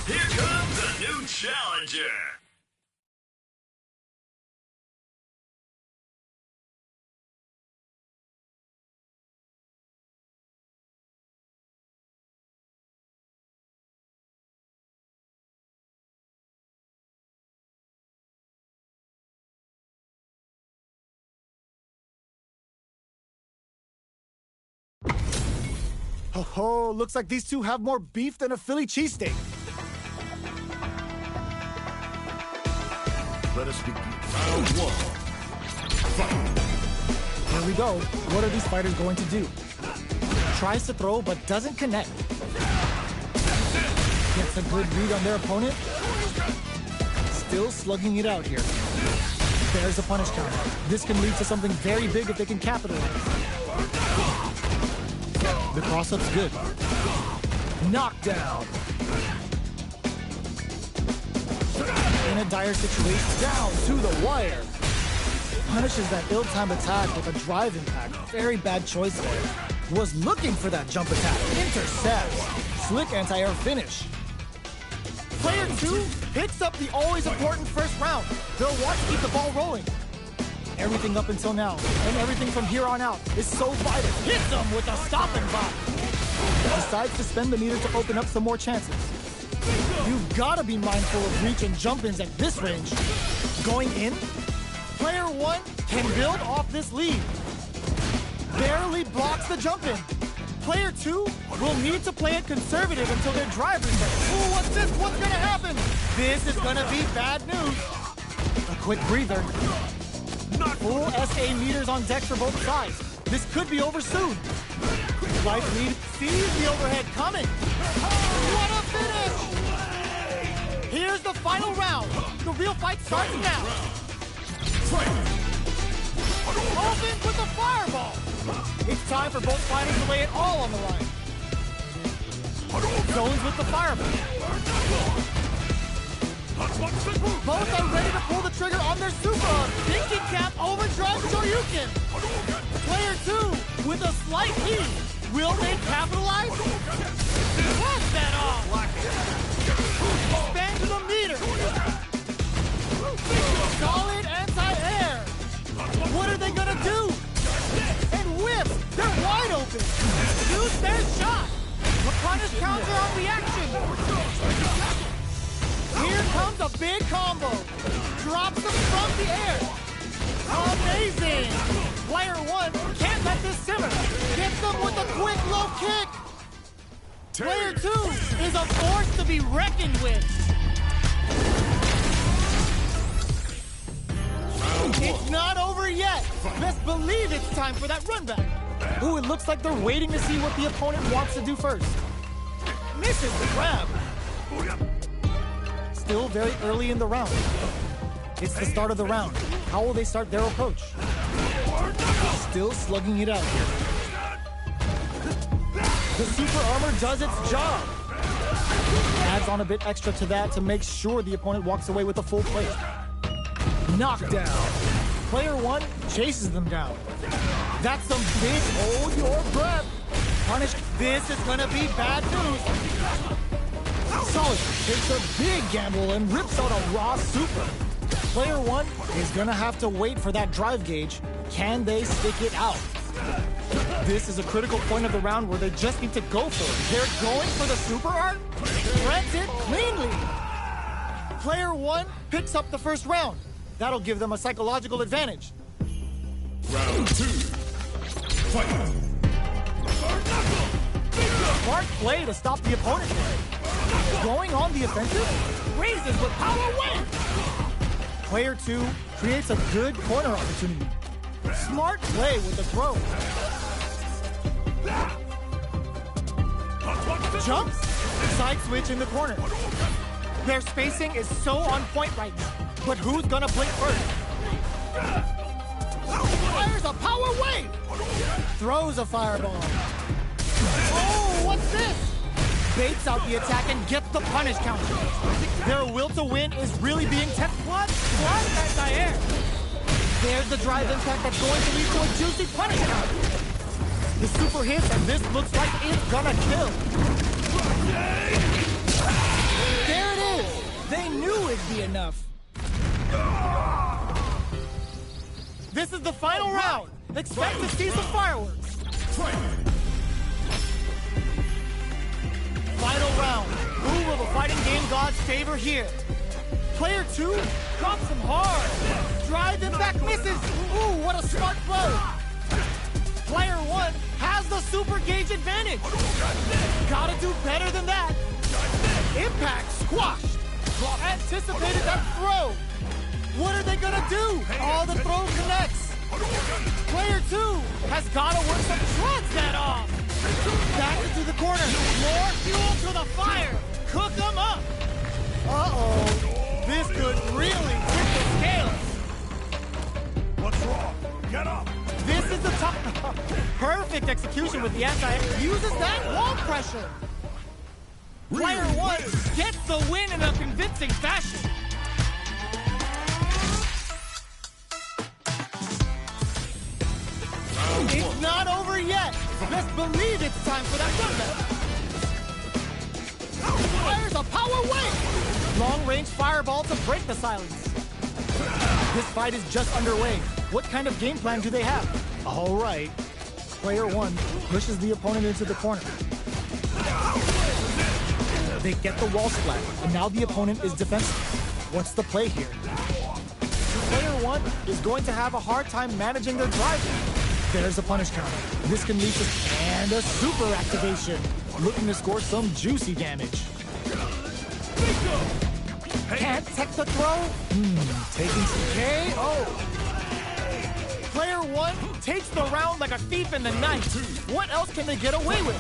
Here comes a new challenger! Oh, looks like these two have more beef than a Philly cheesesteak. Let us begin. Round 1. Fight! Here we go. What are these fighters going to do? Tries to throw, but doesn't connect. Gets a good read on their opponent. Still slugging it out here. There's a punish counter. This can lead to something very big if they can capitalize. The cross-up's good. Knockdown. In a dire situation, down to the wire. Punishes that ill-timed attack with a drive impact. Very bad choice there. Was looking for that jump attack. Intercepts. Slick anti-air finish. Player 2 picks up the always important first round. They'll want to keep the ball rolling. Everything up until now, and everything from here on out, is so vital. Hits them with a stopping block. decides to spend the meter to open up some more chances. You've gotta be mindful of reach and jump-ins at this range. Going in, player 1 can build off this lead. Barely blocks the jump-in. Player 2 will need to play it conservative until their driver's there. Ooh, what's this? What's gonna happen? This is gonna be bad news. A quick breather. Full SA meters on deck for both sides. This could be over soon. Life lead sees the overhead coming. What a finish! Here's the final round. The real fight starts now. Opens with the fireball. It's time for both fighters to lay it all on the line. Zones with the fireball. Both are ready to pull the trigger on their super. Thinking cap overdrive Shoryuken. Player 2 with a slight lead. Will they capitalize? Pass that off. Expand the meter. Solid anti-air. What are they gonna do? And whip. They're wide open. Use their shot. The punish counter on reaction. Here comes a big combo. Drops them from the air. Amazing. Player 1 can't let this simmer. Gets them with a quick low kick. Player 2 is a force to be reckoned with. It's not over yet. Best believe it's time for that run back. Ooh, it looks like they're waiting to see what the opponent wants to do first. Misses the grab. Still very early in the round. It's the start of the round. How will they start their approach? Still slugging it out here. The super armor does its job. Adds on a bit extra to that to make sure the opponent walks away with a full plate. Knockdown. Player 1 chases them down. That's some big hold your breath. Punish. This is gonna be bad news. Solid takes a big gamble and rips out a raw super. Player 1 is gonna have to wait for that drive gauge. Can they stick it out? This is a critical point of the round where they just need to go for it. They're going for the super art. Threads it cleanly. Player 1 picks up the first round. That'll give them a psychological advantage. Round 2. Fight. Smart play to stop the opponent there. Going on the offensive, raises with power win. Player 2 creates a good corner opportunity. Smart play with the throw. Jumps, side switch in the corner. Their spacing is so on point right now. But who's gonna blink first? Fires a power wave! Throws a fireball. Oh, what's this? Baits out the attack and gets the punish counter. Their will to win is really being tested. What? Anti-air. There's the drive impact that's going to lead to a juicy punish counter. The super hits, and this looks like it's gonna kill. There it is. They knew it'd be enough. This is the final round. Expect to see some fireworks. Final round. Who will the fighting game gods favor here? Player 2 drops him hard. Drive impact misses. Ooh, what a smart blow. Player 1 has the super gauge advantage. Gotta do better than that. Impact squashed. Anticipated that throw. What are they gonna do? Oh, the throw connects. Player 2 has gotta work some treads that off. Back into the corner. More fuel to the fire. Cook them up. Uh-oh. This could really tip the scales. What's wrong? Get up. This is the top. Perfect execution with the anti. Uses that wall pressure. Player 1 gets the win in a convincing fashion. It's not over yet. Best believe it's time for that comeback. Fires a power wave. Long-range fireball to break the silence. This fight is just underway. What kind of game plan do they have? All right. Player 1 pushes the opponent into the corner. They get the wall splat, and now the opponent is defensive. What's the play here? Player 1 is going to have a hard time managing their drive. There's a punish counter. This can lead to and a super activation. Looking to score some juicy damage. Can't tech the throw? Taking some KO. Player 1 takes the round like a thief in the night. What else can they get away with?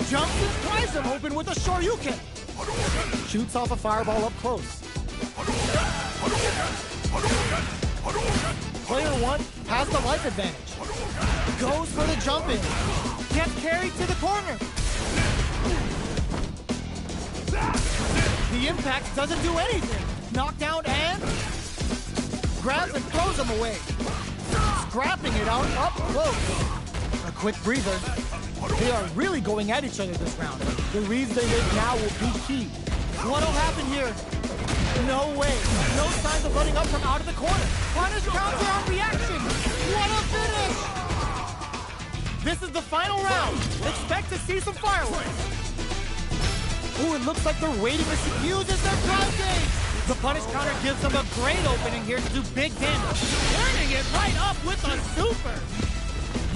Jumps and pries him open with a Shoryuken. Shoots off a fireball up close. Player 1 has the life advantage. Goes for the jump in. Gets carried to the corner. The impact doesn't do anything. Knockdown and grabs and throws him away. Scrapping it out up close. A quick breather. They are really going at each other this round. The reads they make now will be key. What'll happen here? No way. No signs of running up from out of the corner. Punish counter on reaction. What a finish! This is the final round. Expect to see some fireworks. Ooh, it looks like they're waiting to see uses their drive gauge. The punish counter gives them a great opening here to do big damage. Turning it right up with a super.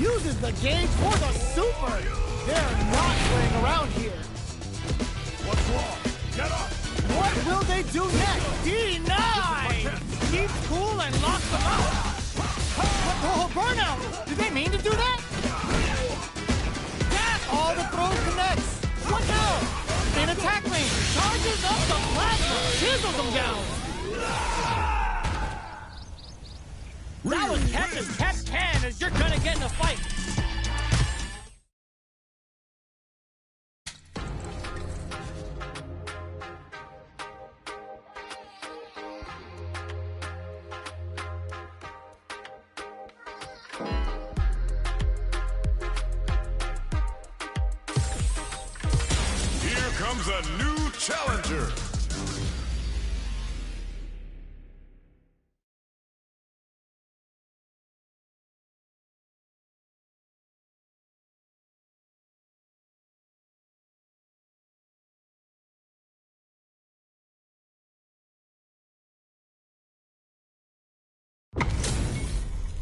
Uses the gauge for the super. They're not playing around here. What's wrong? Get up! What will they do next? Deny! Keeps cool and locks them out. Oh, burnout! Did they mean to do that? That's all the throws connects. What now? In attack range, charges up the plasma, chisels them down. That was catch as catch can as you're gonna get in a fight. Here comes a new challenger.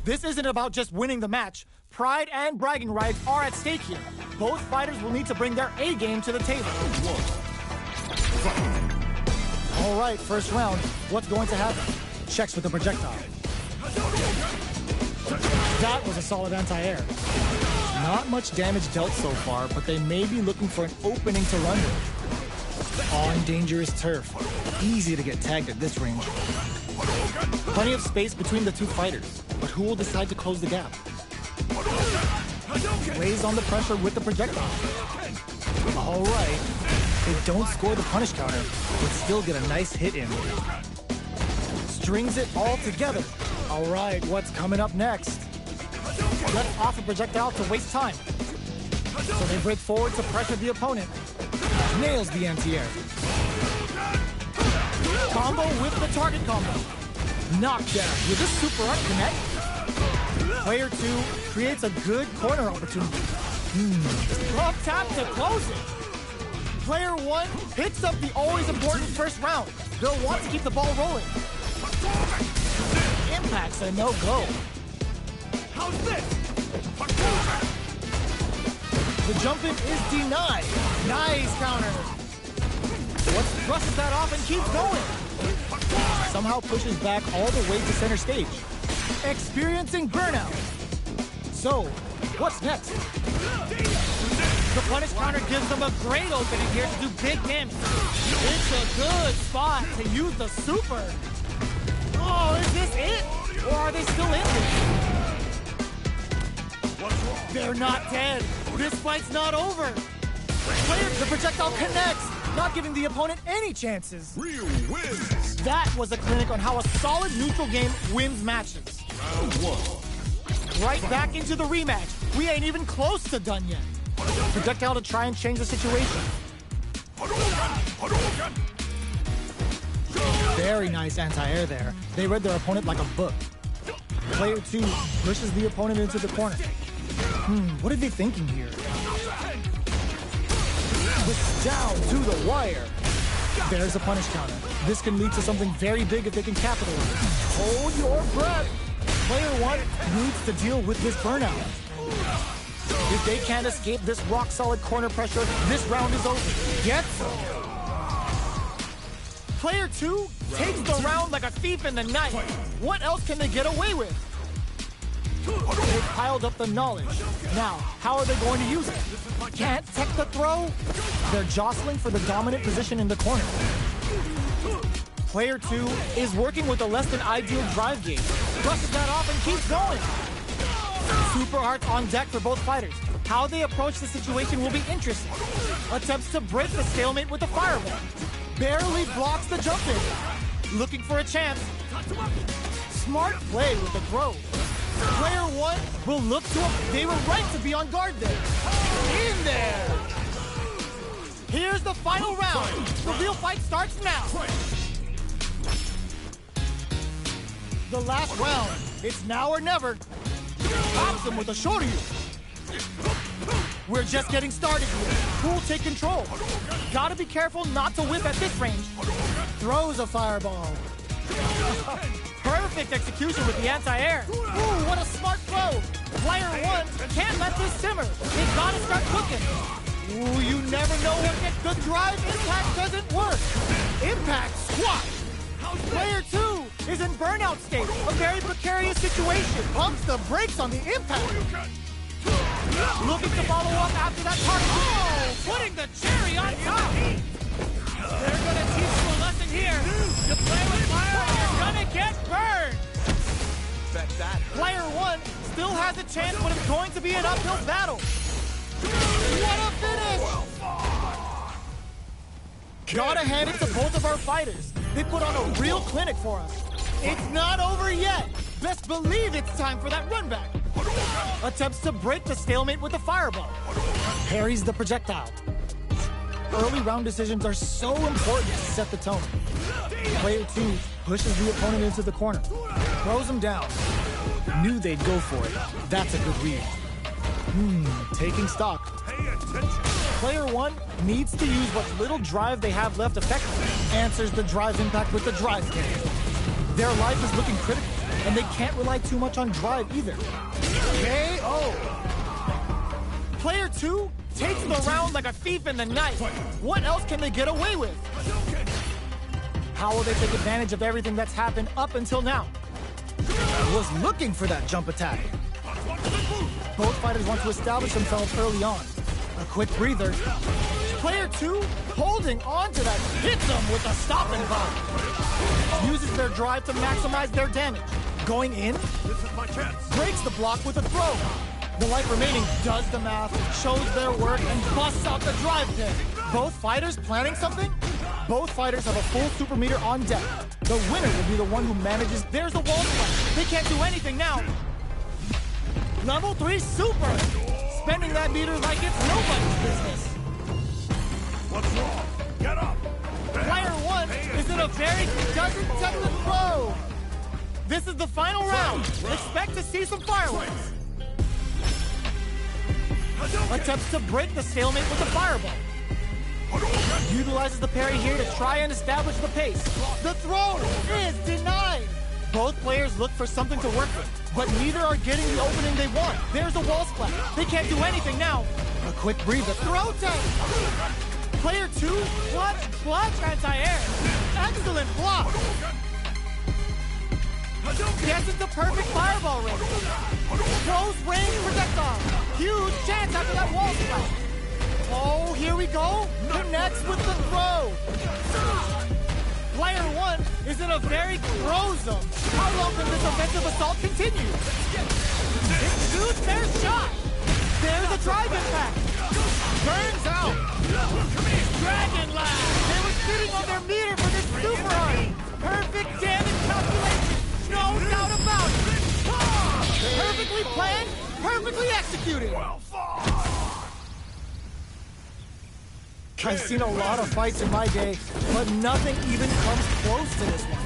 This isn't about just winning the match. Pride and bragging rights are at stake here. Both fighters will need to bring their A game to the table. All right, first round. What's going to happen? Checks with the projectile. That was a solid anti-air. Not much damage dealt so far, but they may be looking for an opening to run with. On dangerous turf. Easy to get tagged at this range. Plenty of space between the two fighters, but who will decide to close the gap? Lays on the pressure with the projectile. All right. They don't score the punish counter, but still get a nice hit in. Strings it all together. All right, what's coming up next? Left off a projectile to waste time. So they break forward to pressure the opponent. Nails the anti-air. Combo with the target combo. Knockdown with a super art connect. Player 2 creates a good corner opportunity. Up tap to close it. Player 1 picks up the always important first round. They'll want to keep the ball rolling. Impact's a no-go. How's this? The jump in is denied. Nice counter. What's brushes that off and keeps going. Somehow pushes back all the way to center stage. Experiencing burnout. So, what's next? The punish counter gives them a great opening here to do big damage. It's a good spot to use the super. Oh, is this it? Or are they still in this? They're not dead. This fight's not over. The projectile connects, not giving the opponent any chances. Ryu wins. That was a clinic on how a solid neutral game wins matches. Round 1. Right back into the rematch. We ain't even close to done yet. Projectile to try and change the situation. Very nice anti-air there. They read their opponent like a book. Player 2 pushes the opponent into the corner. What are they thinking here? This is down to the wire. There's a punish counter. This can lead to something very big if they can capitalize. Hold your breath. Player one needs to deal with this burnout. If they can't escape this rock-solid corner pressure, this round is over. Get some. Player two takes the round like a thief in the night. What else can they get away with? They've piled up the knowledge. Now, how are they going to use it? Can't tech the throw? They're jostling for the dominant position in the corner. Player two is working with a less than ideal drive gauge. Brushes that off and keeps going. Super arts on deck for both fighters. How they approach the situation will be interesting. Attempts to break the stalemate with the fireball. Barely blocks the jump in. Looking for a chance. Smart play with the throw. Player one will look to him. They were right to be on guard there. In there. Here's the final round. The real fight starts now. The last round. It's now or never. Pops him with a shoryu. We're just getting started here. Who'll take control? Gotta be careful not to whip at this range. Throws a fireball. Perfect execution with the anti-air. Ooh, what a smart throw. Player one can't let this simmer. They gotta start cooking. Ooh, you never know what gets the drive. Impact doesn't work. Impact squat. Player two is in burnout state. A very precarious situation. Pumps the brakes on the impact. Looking to follow up after that target. Oh, putting the cherry on top. They're gonna teach you a lesson here. You play with fire and you're gonna get burned. Bet that. Player one still has a chance, but it's going to be an uphill battle. What a finish! Gotta hand it to both of our fighters. They put on a real clinic for us. It's not over yet. Best believe it's time for that run back. Attempts to break the stalemate with the fireball. Parries the projectile. Early round decisions are so important to set the tone. Player two pushes the opponent into the corner. Throws him down. Knew they'd go for it. That's a good read. Taking stock. Pay attention. Player one needs to use what little drive they have left effectively. Answers the drive impact with the drive kick. Their life is looking critical, and they can't rely too much on drive either. KO! Player two takes the round like a thief in the night. What else can they get away with? How will they take advantage of everything that's happened up until now? Was looking for that jump attack. Both fighters want to establish themselves early on. A quick breather. Player two holding on to that, hits them with a stop and bomb. Uses their drive to maximize their damage. Going in, This is my chance. breaks the block with a throw. The life remaining does the math, shows their work, and busts out the drive pin. Both fighters planning something? Both fighters have a full super meter on deck. The winner will be the one who manages. There's the wall spike. They can't do anything now. Level 3 super. Spending that meter like it's nobody's business. What's wrong? Get up. Player one is in a very doesn't tech the throw. This is the final round. Expect to see some fireworks. Attempts to break the stalemate with the fireball. Utilizes the parry here to try and establish the pace. The throw is denied. Both players look for something to work with, but neither are getting the opening they want. There's a wall splat. They can't do anything now. A quick breather. Throw tank. Player two, clutch anti-air. Excellent block. Guesses the perfect fireball range. Close range projectile. Huge chance after that wall splat. Oh, here we go. Connects with the throw. Player one is in a very throw zone. How long can this offensive assault continue? It shoots their shot. There's a drive impact. Burns out. Dragon Lash. They were sitting on their meter for this super art. Perfect damage calculation. No doubt about it. Perfectly planned, perfectly executed. I've seen a lot of fights in my day, but nothing even comes close to this one.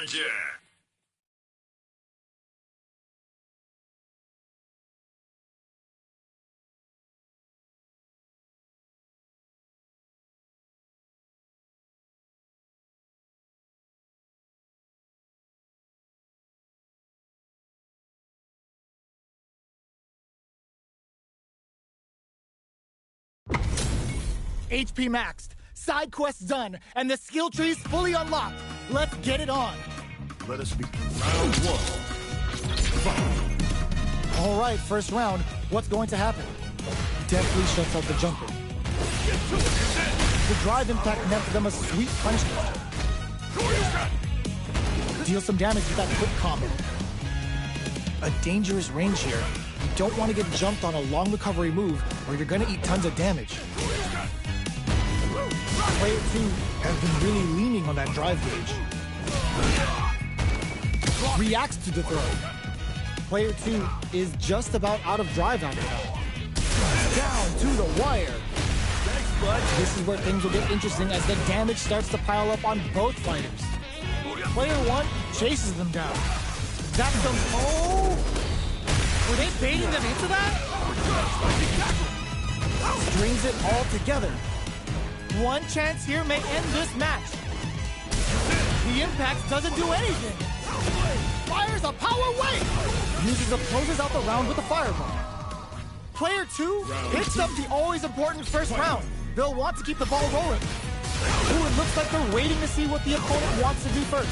challenger. HP maxed, side quests done, and the skill tree's fully unlocked. Let's get it on. Let us begin. Round one. All right, first round. What's going to happen? Deftly shuts out the jumping. The drive impact meant them a sweet punishment. Deal some damage with that quick combo. A dangerous range here. You don't want to get jumped on a long recovery move, or you're going to eat tons of damage. Player 2 has been really leaning on that drive gauge. Reacts to the throw. Player 2 is just about out of drive after that. Down to the wire. This is where things will get interesting as the damage starts to pile up on both fighters. Player 1 chases them down. That's them. Oh! Were they baiting them into that? Strings it all together. One chance here may end this match. The impact doesn't do anything. Fires a power wave. Closes out the round with a fireball. Player 2 picks up the always important first round. They'll want to keep the ball rolling. Ooh, it looks like they're waiting to see what the opponent wants to do first.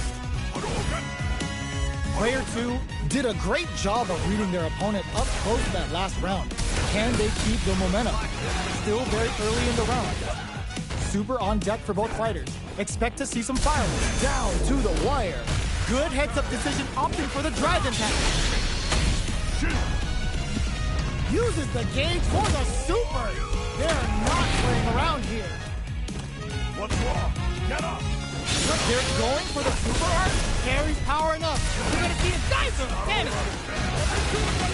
Player 2 did a great job of reading their opponent up close that last round. Can they keep the momentum? Still very early in the round. Super on deck for both fighters. Expect to see some fireworks. Down to the wire. Good heads-up decision opting for the drive impact. Uses the gauge for the super. They're not playing around here. What's wrong? Get up! They're going for the super art. Carries power enough. You're going to see a dicer. Damage.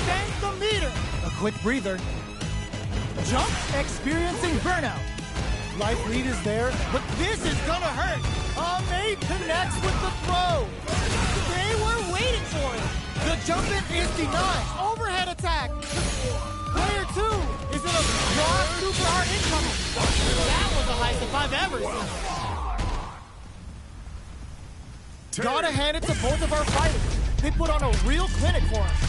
Bends the meter. A quick breather. Jump experiencing burnout. Life lead is there, but this is gonna hurt. Mate connects with the throw. They were waiting for it. The jump in is denied. Overhead attack. Player 2 is in a broad super art incoming. That was the highest if I've ever seen. Gotta hand it to both of our fighters. They put on a real clinic for us.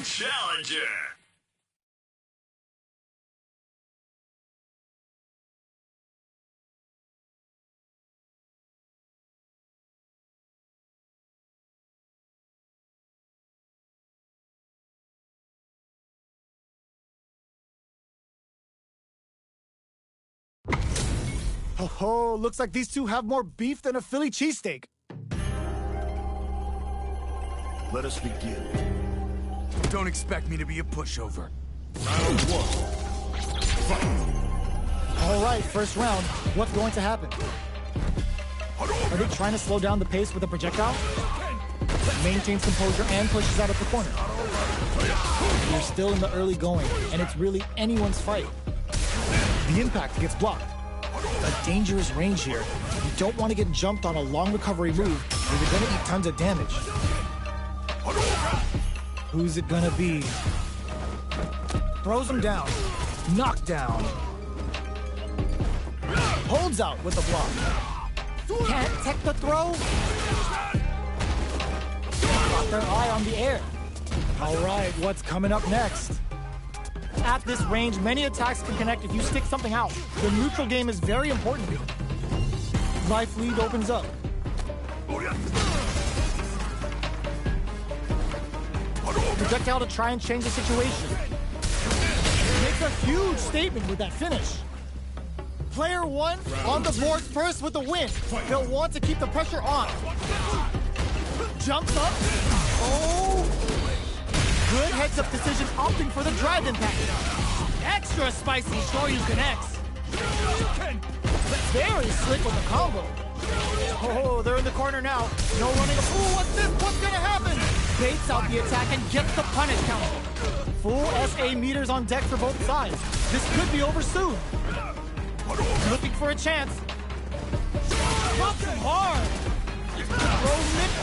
Challenger. Oh, looks like these two have more beef than a Philly cheesesteak. Let us begin. Don't expect me to be a pushover. Round one. Fight. All right, first round. What's going to happen? Are they trying to slow down the pace with a projectile? Maintains composure and pushes out of the corner. They're still in the early going, and it's really anyone's fight. The impact gets blocked. A dangerous range here. You don't want to get jumped on a long recovery move, or you're going to eat tons of damage. Who's it gonna be? Throws him down. Knockdown. Holds out with the block. Can't tech the throw. Got their eye on the air. All right, what's coming up next? At this range, many attacks can connect if you stick something out. The neutral game is very important here. Life lead opens up. Projectile to try and change the situation. Makes a huge statement with that finish. Player one on the board first with the win. They'll want to keep the pressure on. Jumps up. Oh! Good heads-up decision, opting for the drive impact. Extra spicy, sure you connects. Very slick with the combo. Oh, they're in the corner now. No running. Ooh, what's this? What's gonna happen? Baits out the attack and gets the punish counter. Full SA meters on deck for both sides. This could be over soon. Looking for a chance. Drops him hard.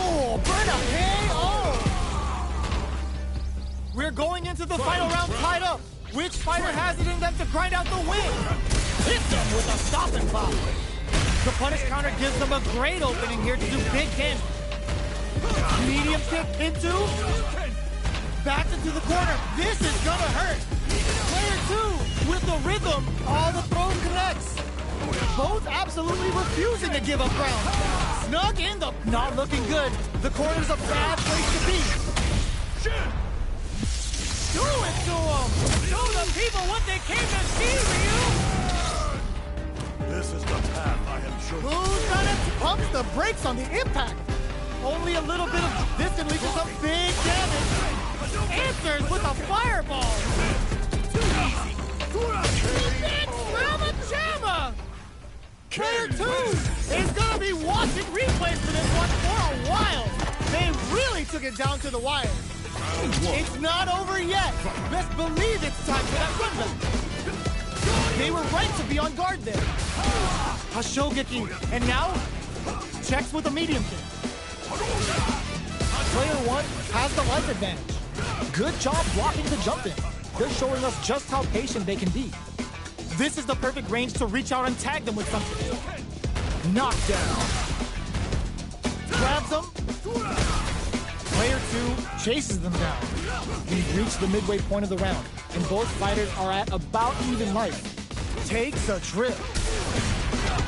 Oh, burnout. Hey, oh. We're going into the final round tied up. Which fighter has it in them to grind out the win? Hit them with a stop and pop. The punish counter gives them a great opening here to do big damage. Medium kick into. Back into the corner. This is gonna hurt. Player two with the rhythm. All the throw connects. Both absolutely refusing to give up ground. Snug in the... Not looking good. The corner's a bad place to be. Do it to them! Show the people what they came to see, Ryu! This is the path I have chosen. Who's gonna pumps the brakes on the impact? Only a little bit of this can lead to some big damage. Answers with a fireball! Too easy! Big Mama Jamma! Player 2 is gonna be watching replays for this one for a while. They really took it down to the wire. It's not over yet. Best believe it's time for that run back. They were right to be on guard there. Hashogeki, and now checks with a medium kick. Player one has the life advantage. Good job blocking the jump in. They're showing us just how patient they can be. This is the perfect range to reach out and tag them with something. Knockdown. Grabs them. Player two chases them down. We've reached the midway point of the round, and both fighters are at about even life. Takes a trip.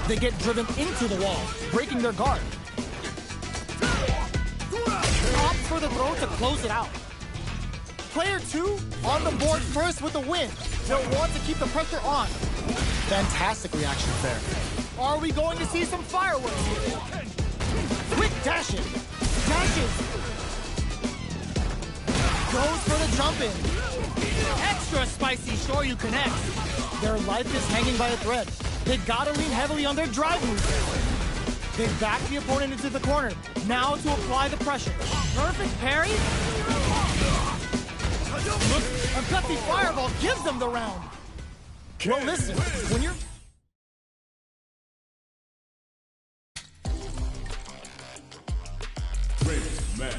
They get driven into the wall, breaking their guard. Opts for the throw to close it out. Player two on the board first with the win. They'll want to keep the pressure on. Fantastic reactions there. Are we going to see some fireworks here? Quick dashing. Dashes. Goes for the jump in. Extra spicy, sure you connect. Their life is hanging by a thread. They gotta lean heavily on their drive move. They back the opponent into the corner. Now to apply the pressure. Perfect parry. Look, a gutsy fireball gives them the round. Well, listen, when you're... Great match.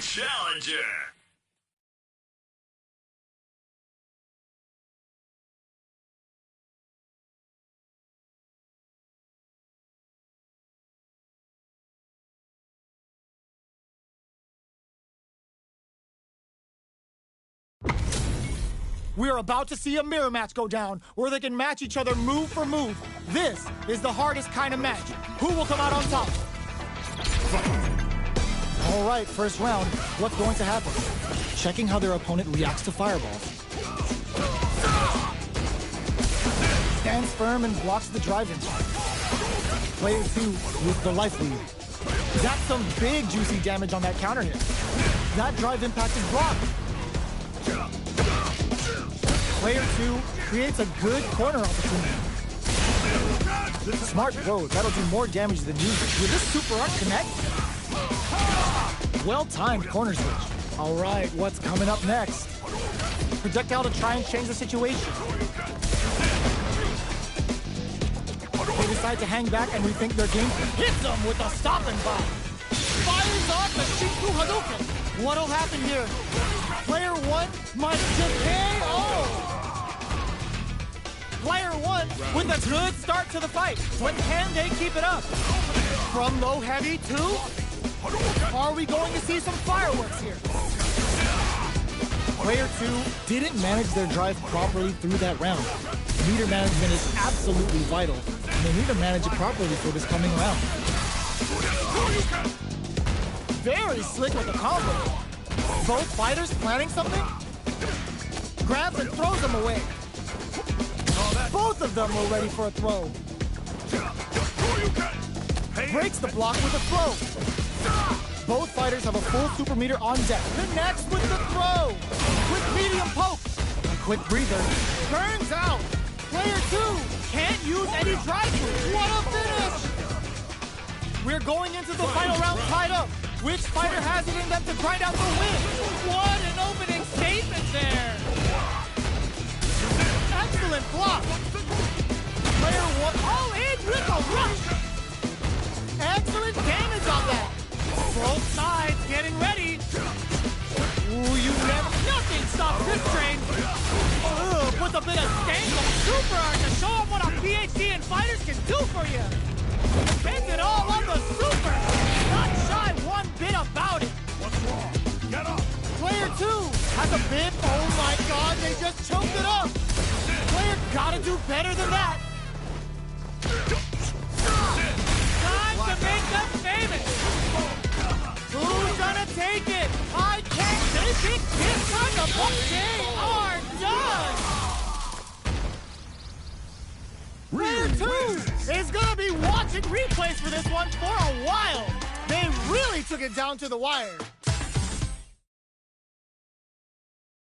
challenger. We are about to see a mirror match go down, where they can match each other move for move. This is the hardest kind of match. Who will come out on top? All right, first round. What's going to happen? Checking how their opponent reacts to fireballs. Stands firm and blocks the drive-in. Player 2 with the life lead. Got some big juicy damage on that counter hit. That drive impact is blocked. Player 2 creates a good corner opportunity. Smart throw, that'll do more damage than usual. Will this super art connect? Well-timed corner switch. All right, what's coming up next? Projectile to try and change the situation. They decide to hang back and rethink their game. Hits them with a stopping bomb. Fires off the Shinku Hadouken. What'll happen here? Player 1 might just KO. Player 1 with a good start to the fight. But can they keep it up? From low heavy to... Are we going to see some fireworks here? Player 2 didn't manage their drive properly through that round. Meter management is absolutely vital, and they need to manage it properly for this coming round. Very slick with the combo. Both fighters planning something? Grabs and throws them away. Both of them were ready for a throw. Breaks the block with a throw. Both fighters have a full super meter on deck. Connects with the throw. With medium poke. A quick breather. Burns out. Player 2 can't use any drive through. What a finish! We're going into the final round tied up. Which fighter has it in them to grind out the win? What an opening statement there! Excellent block! Player 1 all in with a rush! Excellent damage on that! Both sides getting ready! Ooh, you never... Nothing stops this train! Ooh, puts a bit of stank on super art to show them what a PhD in fighters can do for you! Spends it all on the super! Not shy one bit about it! What's wrong? Get up! Player 2 has a bib. Oh my god, they just choked it up! Player gotta do better than that! Time to make them famous! Who's gonna take it? I can't take it this time, but they are done! Player 2 is gonna be watching replays for this one for a while! They really took it down to the wire.